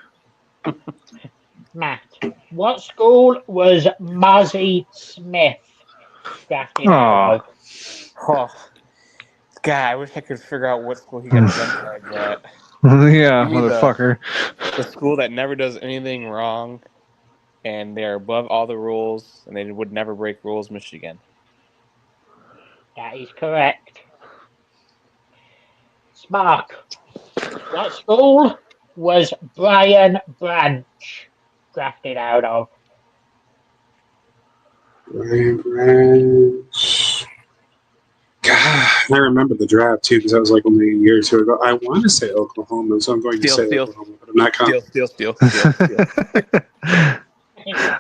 Matt, what school was Mozzie Smith drafted out of? Oh, God, I wish I could figure out what school he got his gun cards at. Yeah, Give me motherfucker. the school that never does anything wrong, and they're above all the rules, and they would never break rules. Michigan. That is correct. Smark. What school was Brian Branch drafted out of? Brian Branch. God, I remember the draft too because that was like only a year or two ago. I want to say Oklahoma, so I'm going to say Oklahoma, but I'm not confident. Steal.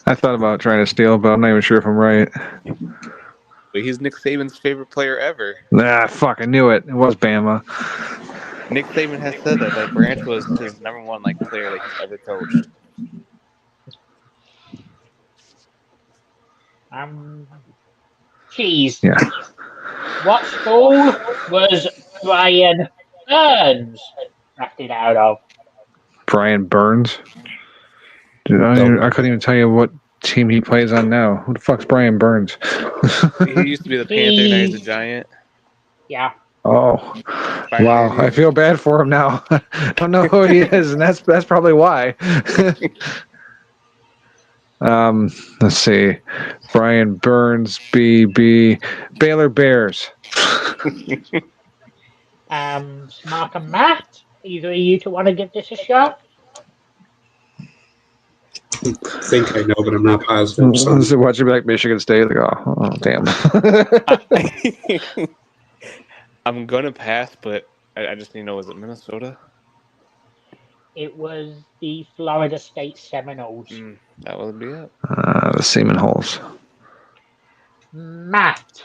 I thought about trying to steal, but I'm not even sure if I'm right. But he's Nick Saban's favorite player ever. Nah, fuck, I knew it. It was Bama. Nick Saban has said that Branch was his number one player that he's ever coached. Cheese. Yeah. What school was Brian Burns drafted out of? Brian Burns? Dude, I couldn't even tell you what team he plays on now. Who the fuck's Brian Burns? He used to be the Panther, now he's a Giant. Yeah. Oh, wow! I feel bad for him now. Don't know who he is, and that's probably why. Let's see, Brian Burns, BB, Baylor Bears. Mark and Matt, either of you two want to give this a shot? I think I know, but I'm not positive. So watch you be like Michigan State. Like, oh damn. I'm gonna pass, but I just need to know, is it Minnesota? It was the Florida State Seminoles. That would be it. The Seaman Holes. Matt,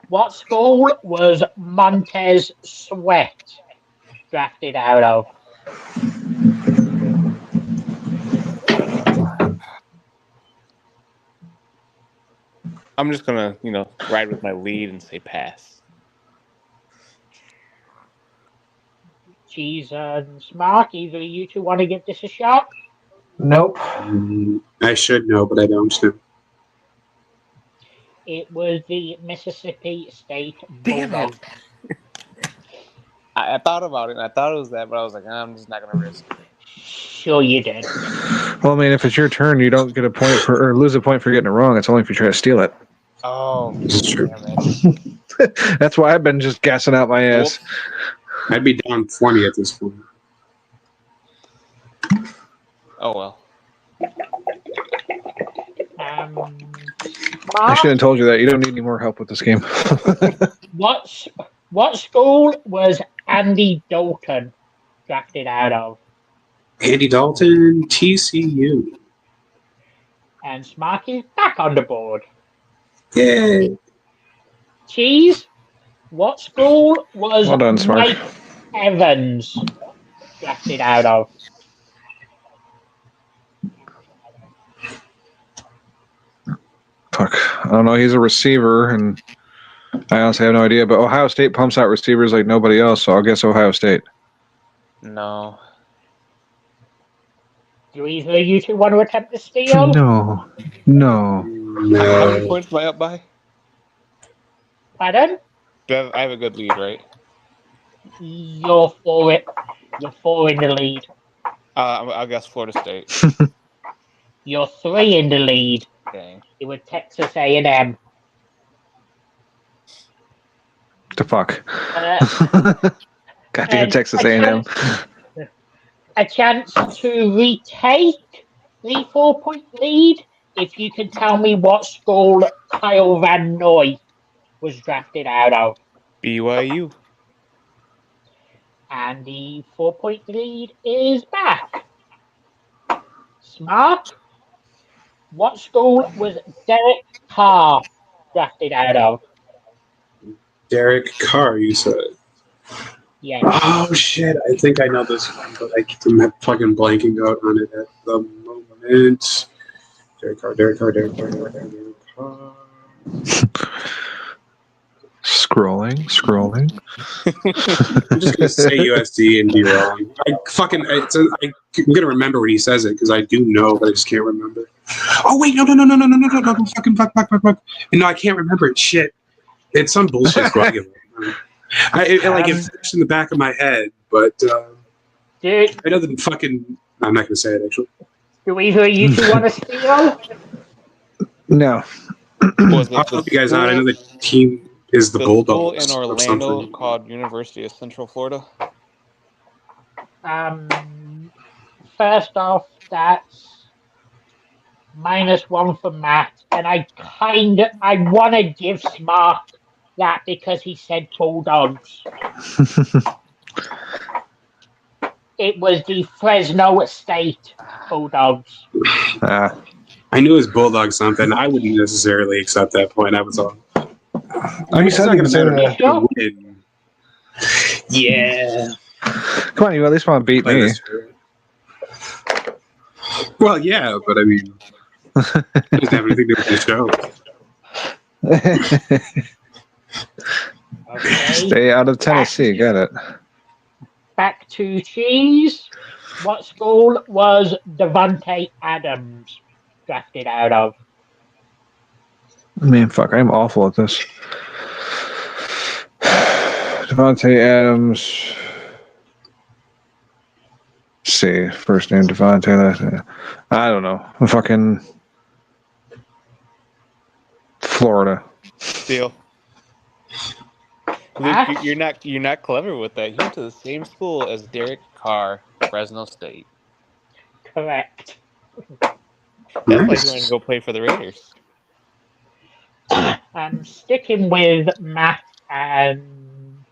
what school was Montez Sweat drafted out of? I'm just gonna, ride with my lead and say pass. Cheese and Mark, either of you two want to give this a shot? Nope. I should know, but I don't. It was the Mississippi State Damn Bulldogs. I thought about it, and I thought it was that, but I was like, I'm just not gonna risk it. Sure you did. Well, I mean, if it's your turn, you don't get a point or lose a point for getting it wrong. It's only if you try to steal it. Oh, this is true. That's why I've been just gassing out my ass. I'd be down 20 at this point. Oh well. I should have told you that. You don't need any more help with this game. What school was Andy Dalton drafted out of? Andy Dalton, TCU. And Smarky back on the board. Yay. Cheese, what school was Well done, Smart. Mike Evans drafted out of? Fuck. I don't know. He's a receiver, and I honestly have no idea. But Ohio State pumps out receivers like nobody else, so I'll guess Ohio State. No. Do either of you two want to attempt to steal? No. How many points am I up by? Pardon? I have a good lead, right? You're four in the lead. I'll guess Florida State. You're 3 in the lead. Dang. It was Texas A&M. The fuck. Goddamn Texas A&M. A chance to retake the 4-point lead if you can tell me what school Kyle Van Noy was drafted out of. BYU. And the 4-point lead is back. Smart. What school was Derek Carr drafted out of? Derek Carr, you said. Yeah. Oh shit! I think I know this one, but I'm fucking blanking out on it at the moment. Derek Carr. Scrolling. I'm just gonna say USD and be wrong. I'm gonna remember when he says it because I do know, but I just can't remember. Oh wait, no! Fuck. No, I can't remember it. Shit, it's some bullshit. It's in the back of my head, but Dude, I know the fucking. I'm not going to say it actually. do either of you two want to steal? No. I'll help you guys out. I know the team is the school Bulldogs in or Orlando something. called University of Central Florida. First off, that's -1 for Matt, and I want to give Smart that because he said Bulldogs. It was the Fresno State Bulldogs. I knew it was Bulldog something. I wouldn't necessarily accept that point. I was on. I mean, it's not going to matter if you win. Yeah. Come on, you at least want to beat me. Well, yeah, but I mean, it doesn't have anything to do with the show. Okay. Stay out of Tennessee. Got it. Back to cheese. What school was Devontae Adams drafted out of? Man, fuck, I'm awful at this. Devontae Adams. Let's see, first name Devontae. I don't know. Fucking Florida. Deal. Luke, you're not clever with that. You went to the same school as Derek Carr, Fresno State. Correct. That's like you wanted to go play for the Raiders. I'm sticking with Matt, and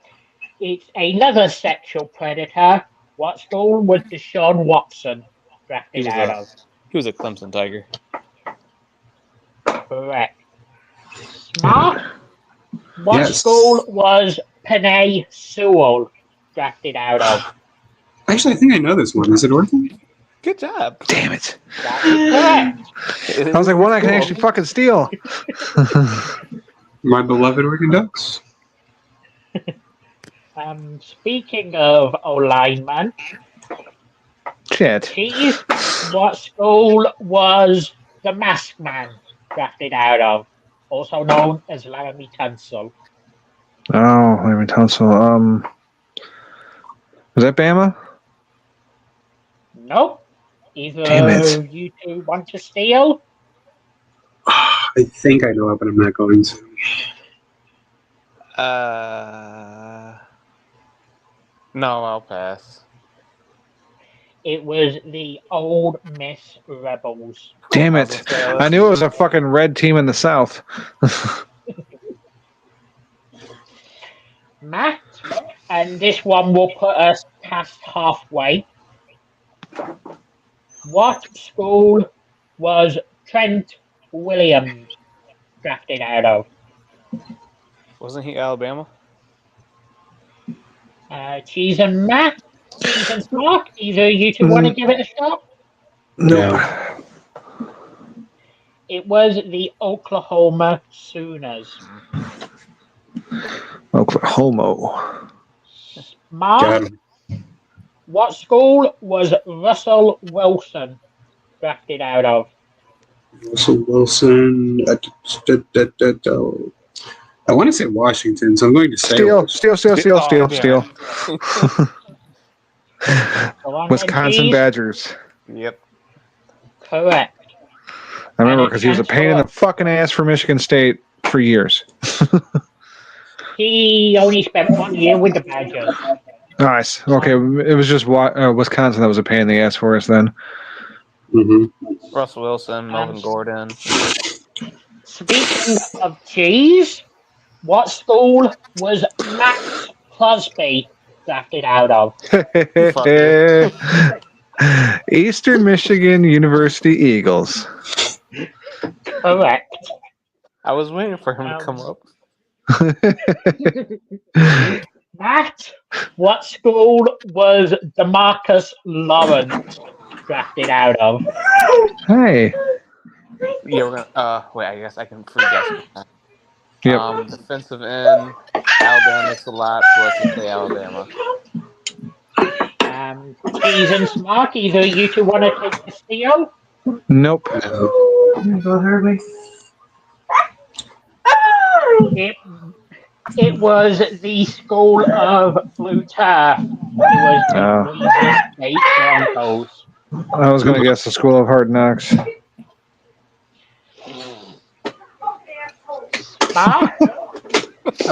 it's another sexual predator. What school was Deshaun Watson drafted out of? He was a Clemson Tiger. Correct. Smart. What school was Penei Sewell drafted out of? Actually, I think I know this one. Is it Oregon? Good job. Damn it. That's correct. I was like, one I can actually fucking steal. My beloved Oregon Ducks. Speaking of O-lineman, Cheese, what school was the Masked Man drafted out of? Also known as Laramie Tunsil. Oh, Laramie Tunsil. Was that Bama? Nope. Either you two want to steal? I think I know it, but I'm not going to. No, I'll pass. It was the Old Miss Rebels. Damn it. I knew it was a fucking red team in the South. Matt, and this one will put us past halfway. What school was Trent Williams drafted out of? Wasn't he Alabama? Cheese and Matt, Cheese and Smart, either you two want to give it a shot? No. It was the Oklahoma Sooners. Oklahoma. Smart, what school was Russell Wilson drafted out of? Russell Wilson. I want to say Washington, so I'm going to say Steal. Wisconsin Badgers. Yep. Correct. I remember because he was a pain in the fucking ass for Michigan State for years. He only spent 1 year with the Badgers. Nice. Okay, it was just Wisconsin that was a pain in the ass for us then. Mm-hmm. Russell Wilson, Melvin Gordon. Speaking of cheese, what school was Max Crosby drafted out of? Eastern Michigan University Eagles. Correct. I was waiting for him to come up. Matt, what school was DeMarcus Lawrence drafted out of? Hey. Yeah, we're gonna. Wait, I guess I can free guess. Yep. Defensive end. Alabama makes a lot, so let's just say Alabama. Cheese and Smart, either you two want to take the steal? Nope. It It was the School of Blue Turf. It was the Louisiana State Broncos. I was going to guess the School of Hard Knocks. Mark,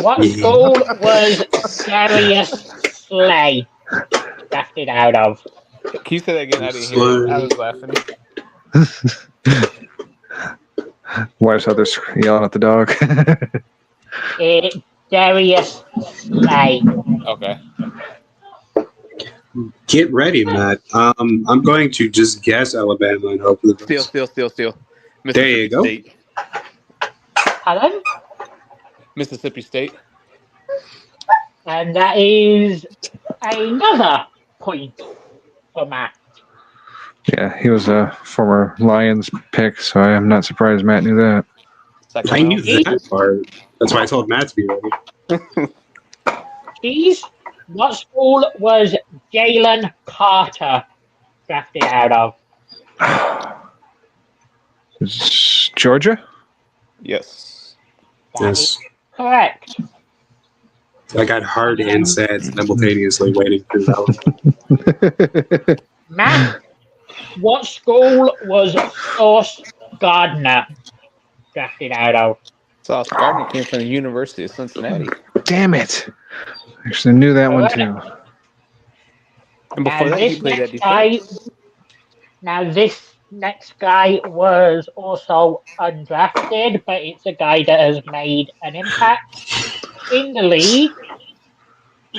what school was Darius Slay drafted out of? Can you say that again? I didn't hear it. I was laughing. Wife's out there yelling at the dog. Darius Slay. Okay. Get ready, Matt. I'm going to just guess Alabama and hope for the best. Steal. There you go. State. Pardon? Mississippi State. And that is another point for Matt. Yeah, he was a former Lions pick, so I am not surprised Matt knew that. I knew that part. That's why I told Matt to be ready. Cheese, what school was Jalen Carter drafted out of? Georgia? Yes. Yes. Correct. I got hard and sad simultaneously waiting for that. Matt, what school was Sauce Gardner drafted out of? Sauce Gardner came from the University of Cincinnati. Damn it. Actually knew that one too. And before that, he played at Detroit. Now, this next guy was also undrafted, but it's a guy that has made an impact in the league.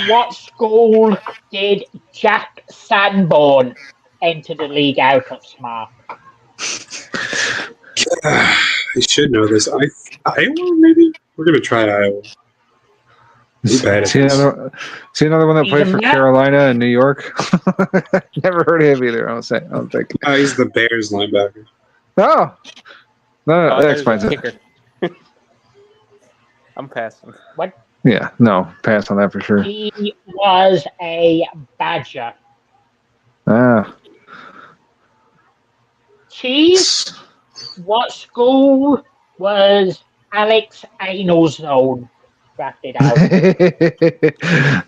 What school did Jack Sanborn enter the league out of, Smart? I should know this. Iowa, maybe? We're going to try Iowa. See another one that played for Carolina and New York? Never heard of him either, I don't think. He's the Bears linebacker. Oh! No, that explains it. I'm passing. What? Yeah, no, pass on that for sure. He was a Badger. Ah. Cheese, what school was Alex Anelzone drafted out?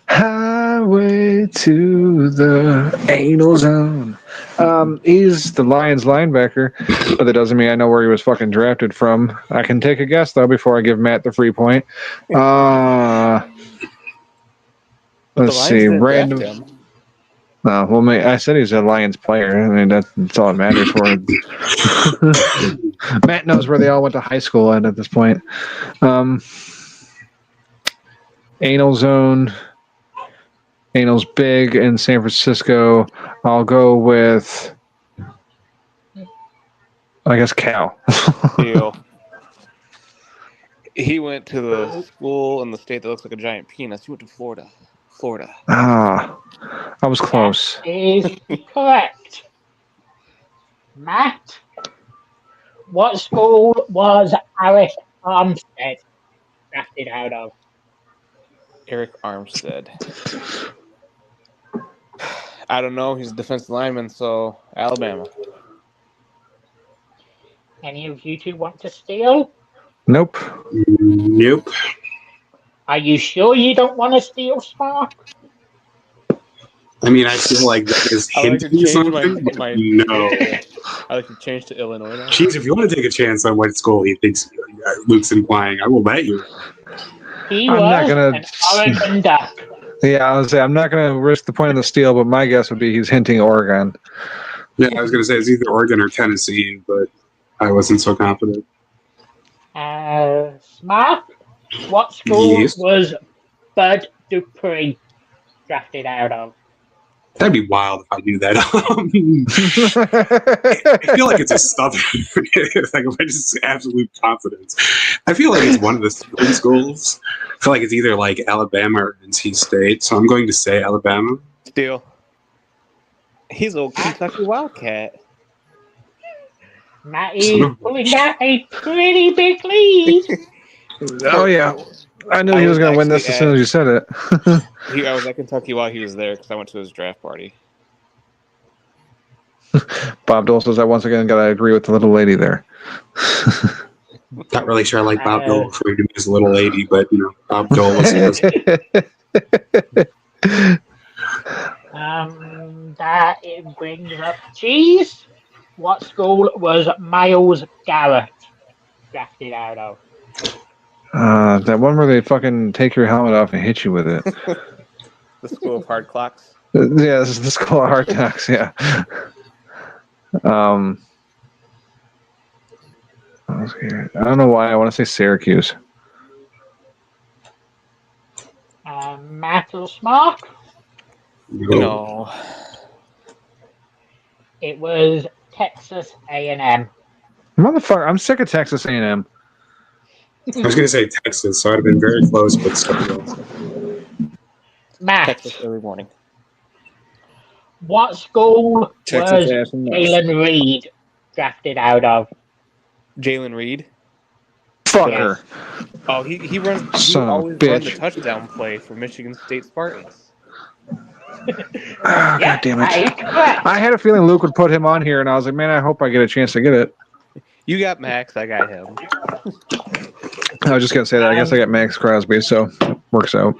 Highway to the anal zone. He's the Lions linebacker, but that doesn't mean I know where he was fucking drafted from. I can take a guess though before I give Matt the free point. Let's see, random. Well, I said he's a Lions player. I mean, that's all that matters for him. Matt knows where they all went to high school at this point. Anal zone. Anal's big in San Francisco. I'll go with, I guess, Cal. Deal. He went to the school in the state that looks like a giant penis. He went to Florida. Ah, I was close. That is correct. Matt, what school was Eric Armstead drafted out of? Eric Armstead. I don't know. He's a defensive lineman, so Alabama. Any of you two want to steal? Nope. Nope. Are you sure you don't want to steal, Spark? I mean, I feel like that is hinting something, but no. I like to change to Illinois now. Jeez, if you want to take a chance on what school he thinks Luke's implying, I will bet you. He was an Oregon Duck. Yeah, I was say I'm not gonna risk the point of the steal, but my guess would be he's hinting Oregon. Yeah, I was gonna say it's either Oregon or Tennessee, but I wasn't so confident. Smart, what school was Bud Dupree drafted out of? That'd be wild if I knew that. I feel like it's a stubborn, like if I just absolute confidence. I feel like it's one of the three schools. I feel like it's either like Alabama or NC State, so I'm going to say Alabama. Steal. He's a Kentucky Wildcat. Matt is pulling out a pretty big lead. Oh yeah, I knew he was going to win this as soon as you said it. I was at Kentucky while he was there because I went to his draft party. Bob Dole says I once again got to agree with the little lady there. Not really sure I like Bob Dole referring to me as a little lady, but Bob Dole was. That it brings up cheese. What school was Miles Garrett drafted out of? That one where they fucking take your helmet off and hit you with it. The School of Hard Clocks. Yeah, this is the School of Hard Knocks. Yeah. I don't know why I want to say Syracuse. Matt or Smark? No. It was Texas A&M. Motherfucker, I'm sick of Texas A&M. I was going to say Texas, so I'd have been very close, but still. Matt. Texas early morning. What school Texas was ass and nuts. Jalen Reed drafted out of? Jalen Reed. Fucker. Oh, he runs. He Son of a always run the bitch. touchdown play for Michigan State Spartans. God damn it. I had a feeling Luke would put him on here, and I was like, man, I hope I get a chance to get it. You got Max, I got him. I was just going to say that. I guess I got Max Crosby, so it works out.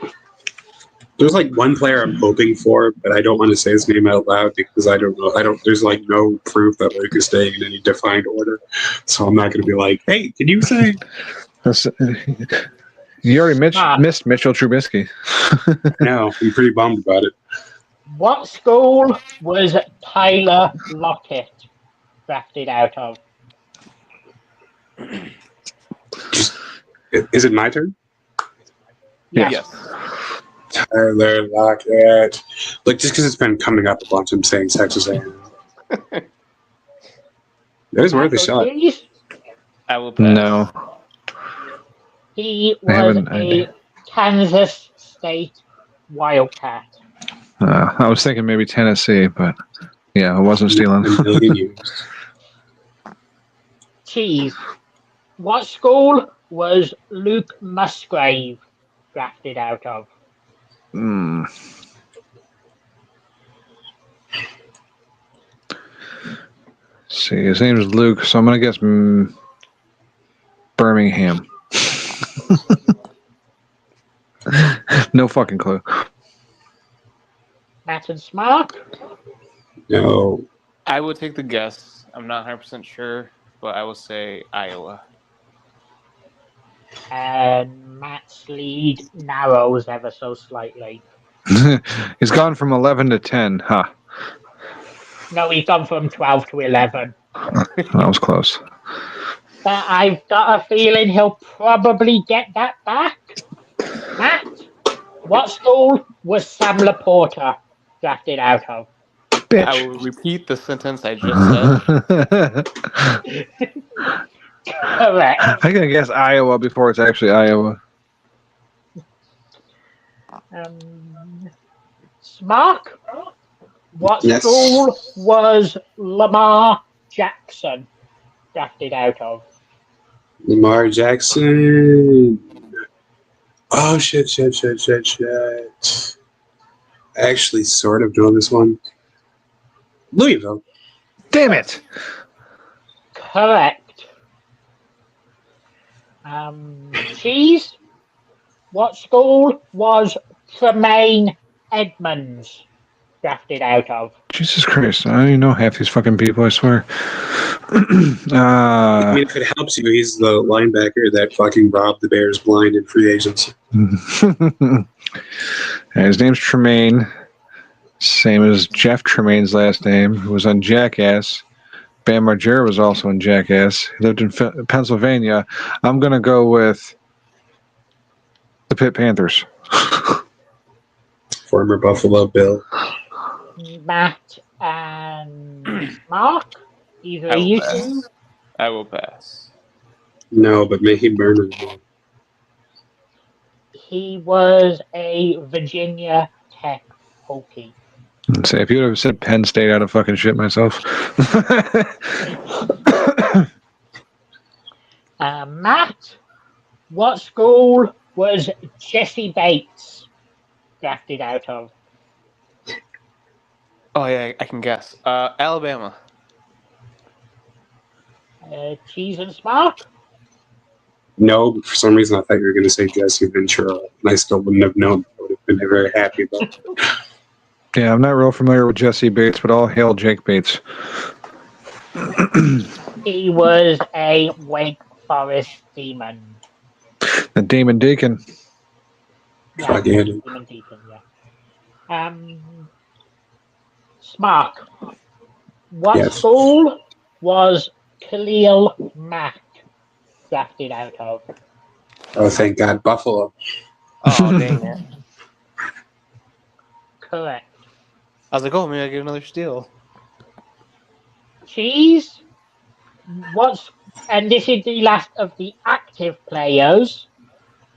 There's like one player I'm hoping for, but I don't want to say his name out loud because I don't know. There's like no proof that Luke is staying in any defined order. So I'm not going to be like, hey, can you say? You already missed Mitchell Trubisky. No, I'm pretty bummed about it. What school was Tyler Lockett drafted out of? Is it my turn? Yes. Tyler Lockett. Like, just because it's been coming up a bunch, I'm saying Texas A&M. That is worth a shot. I will pass. No. He was a Kansas State Wildcat. I was thinking maybe Tennessee, but yeah, I wasn't stealing. Cheese. What school was Luke Musgrave drafted out of? See, his name is Luke, so I'm going to guess Birmingham. No fucking clue. Matt and Smart? No. I would take the guess. I'm not 100% sure, but I will say Iowa. And Matt's lead narrows ever so slightly. He's gone from 11 to 10, huh? No, he's gone from 12 to 11. That was close. But I've got a feeling he'll probably get that back. Matt, what school was Sam Laporta drafted out of? Bitch. I will repeat the sentence I just said. Correct. I'm going to guess Iowa before it's actually Iowa. Smark, what school was Lamar Jackson drafted out of? Lamar Jackson. Oh, shit. I actually sort of know this one. Louisville. Damn it. Correct. Cheese, what school was Tremaine Edmonds drafted out of? Jesus Christ, I don't even know half these fucking people, I swear. I mean, if it helps you, he's the linebacker that fucking robbed the Bears blind in free agency. His name's Tremaine. Same as Jeff Tremaine's last name, who was on Jackass. Bam Margera was also in Jackass. He lived in Pennsylvania. I'm going to go with the Pitt Panthers. Former Buffalo Bill. Matt and Mark, either of you two? I will pass. No, but may he burn it. He was a Virginia Tech Hokie. Say, if you would have said Penn State, I'd have fucking shit myself. Matt, what school was Jesse Bates drafted out of? Oh, yeah, I can guess. Alabama. Cheese and Smart? No, but for some reason I thought you were going to say Jesse Ventura, and I still wouldn't have known. I would have been very happy about it. Yeah, I'm not real familiar with Jesse Bates, but all hail Jake Bates. He was a Wake Forest Demon. The Demon Deacon. Yeah, Demon Deacon, yeah. Smark. What school was Khalil Mack drafted out of? Oh, thank God, Buffalo. Oh, dang it. Correct. I was like, oh, maybe I get another steal. Cheese. And this is the last of the active players.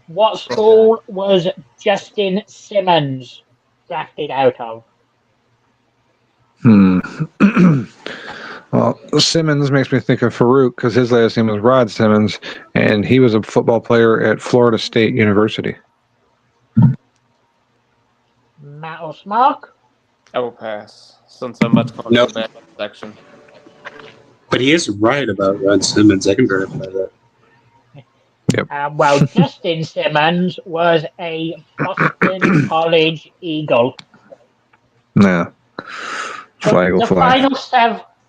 What school was Justin Simmons drafted out of? Well, Simmons makes me think of Farouk because his last name was Rod Simmons, and he was a football player at Florida State University. Matt or Smark? I will pass, since I'm about to go to the back section. But he is right about Rod Simmons. I can verify that. Yep. Well, Justin Simmons was a Boston College Eagle. Nah. Flag will fly.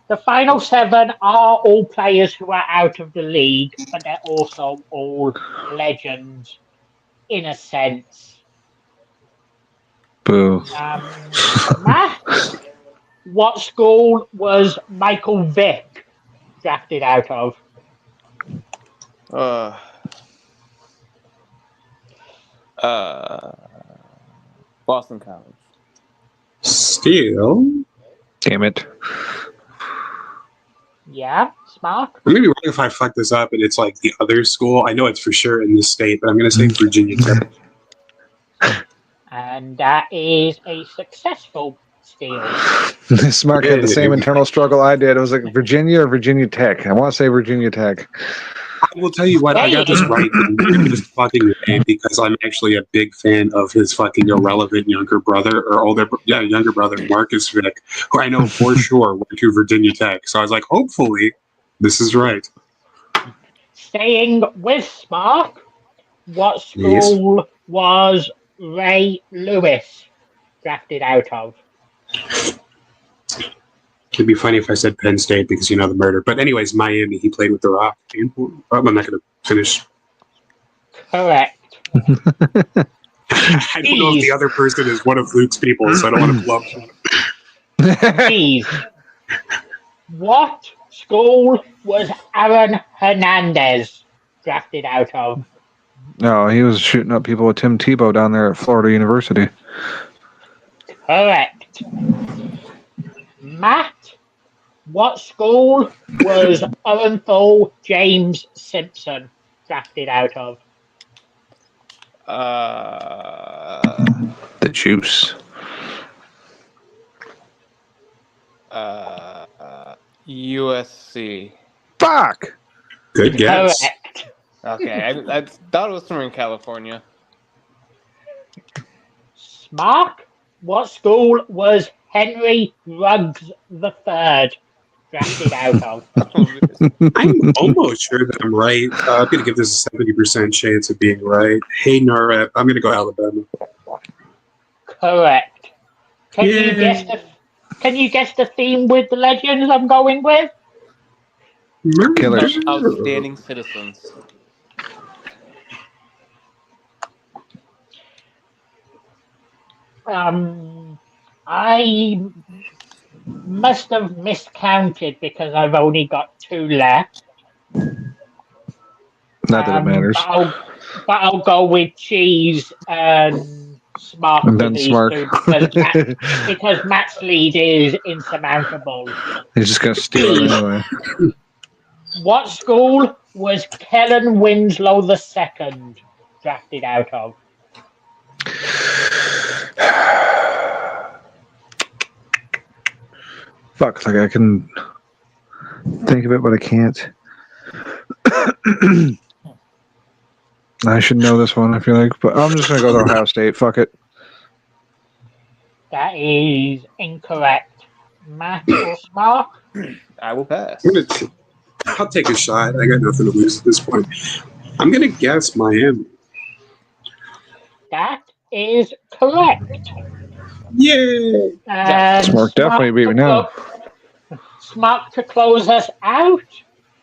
The final seven are all players who are out of the league, but they're also all legends, in a sense. Boo. Matt, what school was Michael Vick drafted out of? Boston College. Still? Damn it. Yeah, Smart. I'm gonna be wrong if I fuck this up and it's like the other school. I know it's for sure in this state, but I'm gonna say Virginia Tech. And that is a successful steal. Smart had the same internal struggle I did. It was like Virginia or Virginia Tech. I want to say Virginia Tech. I will tell you what, I got this right in this fucking way because I'm actually a big fan of his fucking irrelevant younger brother, younger brother, Marcus Vick, who I know for sure went to Virginia Tech. So I was like, hopefully, this is right. Staying with Spark, what school was Ray Lewis drafted out of? It'd be funny if I said Penn State because you know the murder. But anyways, Miami, he played with the Rock. I'm not going to finish. Correct. I don't know if the other person is one of Luke's people, so I don't want to blow him. Please. What school was Aaron Hernandez drafted out of? No, he was shooting up people with Tim Tebow down there at Florida University. Correct. Matt, what school was Orenthal James Simpson drafted out of? The Juice. USC. Fuck! Good guess. Correct. Okay, I thought it was somewhere in California. Mark, what school was Henry Ruggs III drafted out of? I'm almost sure that I'm right. I'm going to give this a 70% chance of being right. Hey, Norep, I'm going to go Alabama. Correct. Can you guess the theme with the legends I'm going with? Killers. Outstanding citizens. I must have miscounted because I've only got 2 left. Not that it matters. But I'll go with Cheese and Smart. And then Smart. Because Matt's lead is insurmountable. He's just going to steal it anyway. What school was Kellen Winslow II drafted out of? Fuck, like I can think of it, but I can't. I should know this one, I feel like, but I'm just going to go to Ohio State. Fuck it. That is incorrect. Matt or Smart? I will pass. I'll take a shot. I got nothing to lose at this point. I'm going to guess Miami. That is correct. Yay! Smart definitely beat me now. Smart to close us out.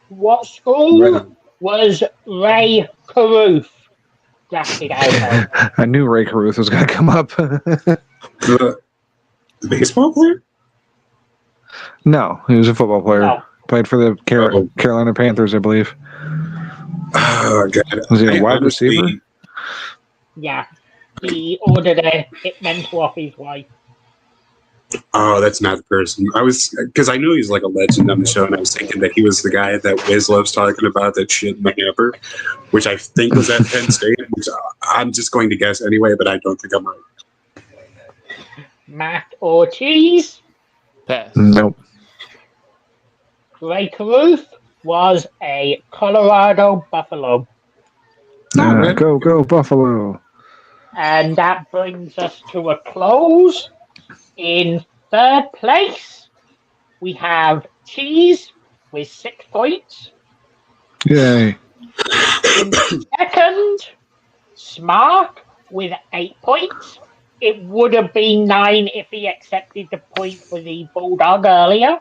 What school was Ray Caruth drafted out of? I knew Ray Caruth was going to come up. The baseball player? No, he was a football player. No. Played for the Carolina Panthers, I believe. Oh, God. Was he a wide receiver? Yeah. He ordered a hitman to off his wife. Oh, that's not the person. Because I knew he's like a legend on the show, and I was thinking that he was the guy that Wiz loves talking about, that shit in the hamper, which I think was at Penn State, which I'm just going to guess anyway, but I don't think I'm right. Matt Ortiz? Pass. Nope. Ray Caruth was a Colorado Buffalo. Go, Buffalo. And that brings us to a close. In third place, we have Cheese with 6 points. Yay. In second, Smart with 8 points. It would have been 9 if he accepted the point for the Bulldog earlier.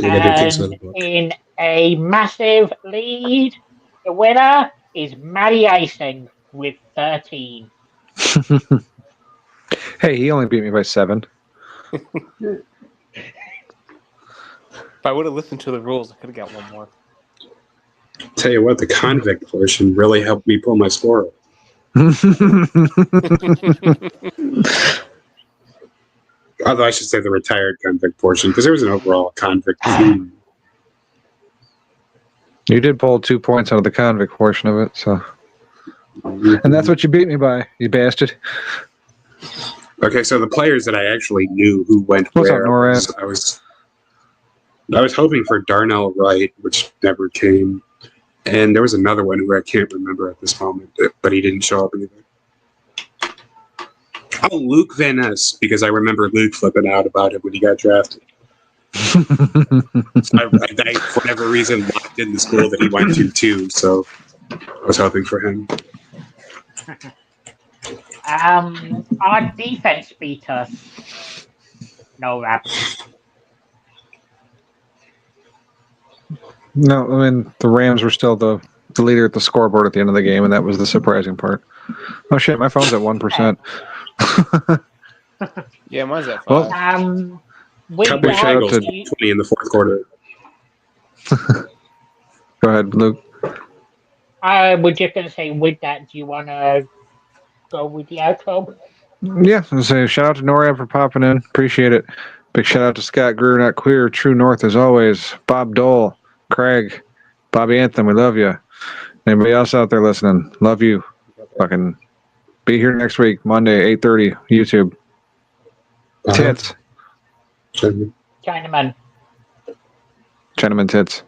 And in a massive lead, the winner is Matty Icing with 13. Hey, he only beat me by 7. If I would have listened to the rules, I could have got one more. Tell you what, the convict portion really helped me pull my score up. Although I should say the retired convict portion, because there was an overall convict theme. You did pull 2 points out of the convict portion of it, so. And that's what you beat me by, you bastard. Okay, so the players that I actually knew who went What's where, up, NORAD? I was hoping for Darnell Wright, which never came. And there was another one who I can't remember at this moment, but he didn't show up either. Oh, Luke Van Ness, because I remember Luke flipping out about it when he got drafted. So I, for whatever reason, locked in the school that he went to, too, so I was hoping for him. Our defense beat us. No rap. No, I mean, the Rams were still the leader at the scoreboard at the end of the game, and that was the surprising part. Oh, shit, my phone's at 1%. Yeah, mine's at 5. Well, Cowboys Eagles 20 in the fourth quarter. Go ahead, Luke. I was just going to say, with that, do you want to go with the outro? Yeah, I'll say shout out to NORAD for popping in. Appreciate it. Big shout out to Scott Greer, Not Queer, True North as always, Bob Dole, Craig, Bobby Anthem, we love you. Anybody else out there listening, love you. Fucking be here next week, Monday, 8:30, YouTube. Tits. Chinaman. Chinaman tits.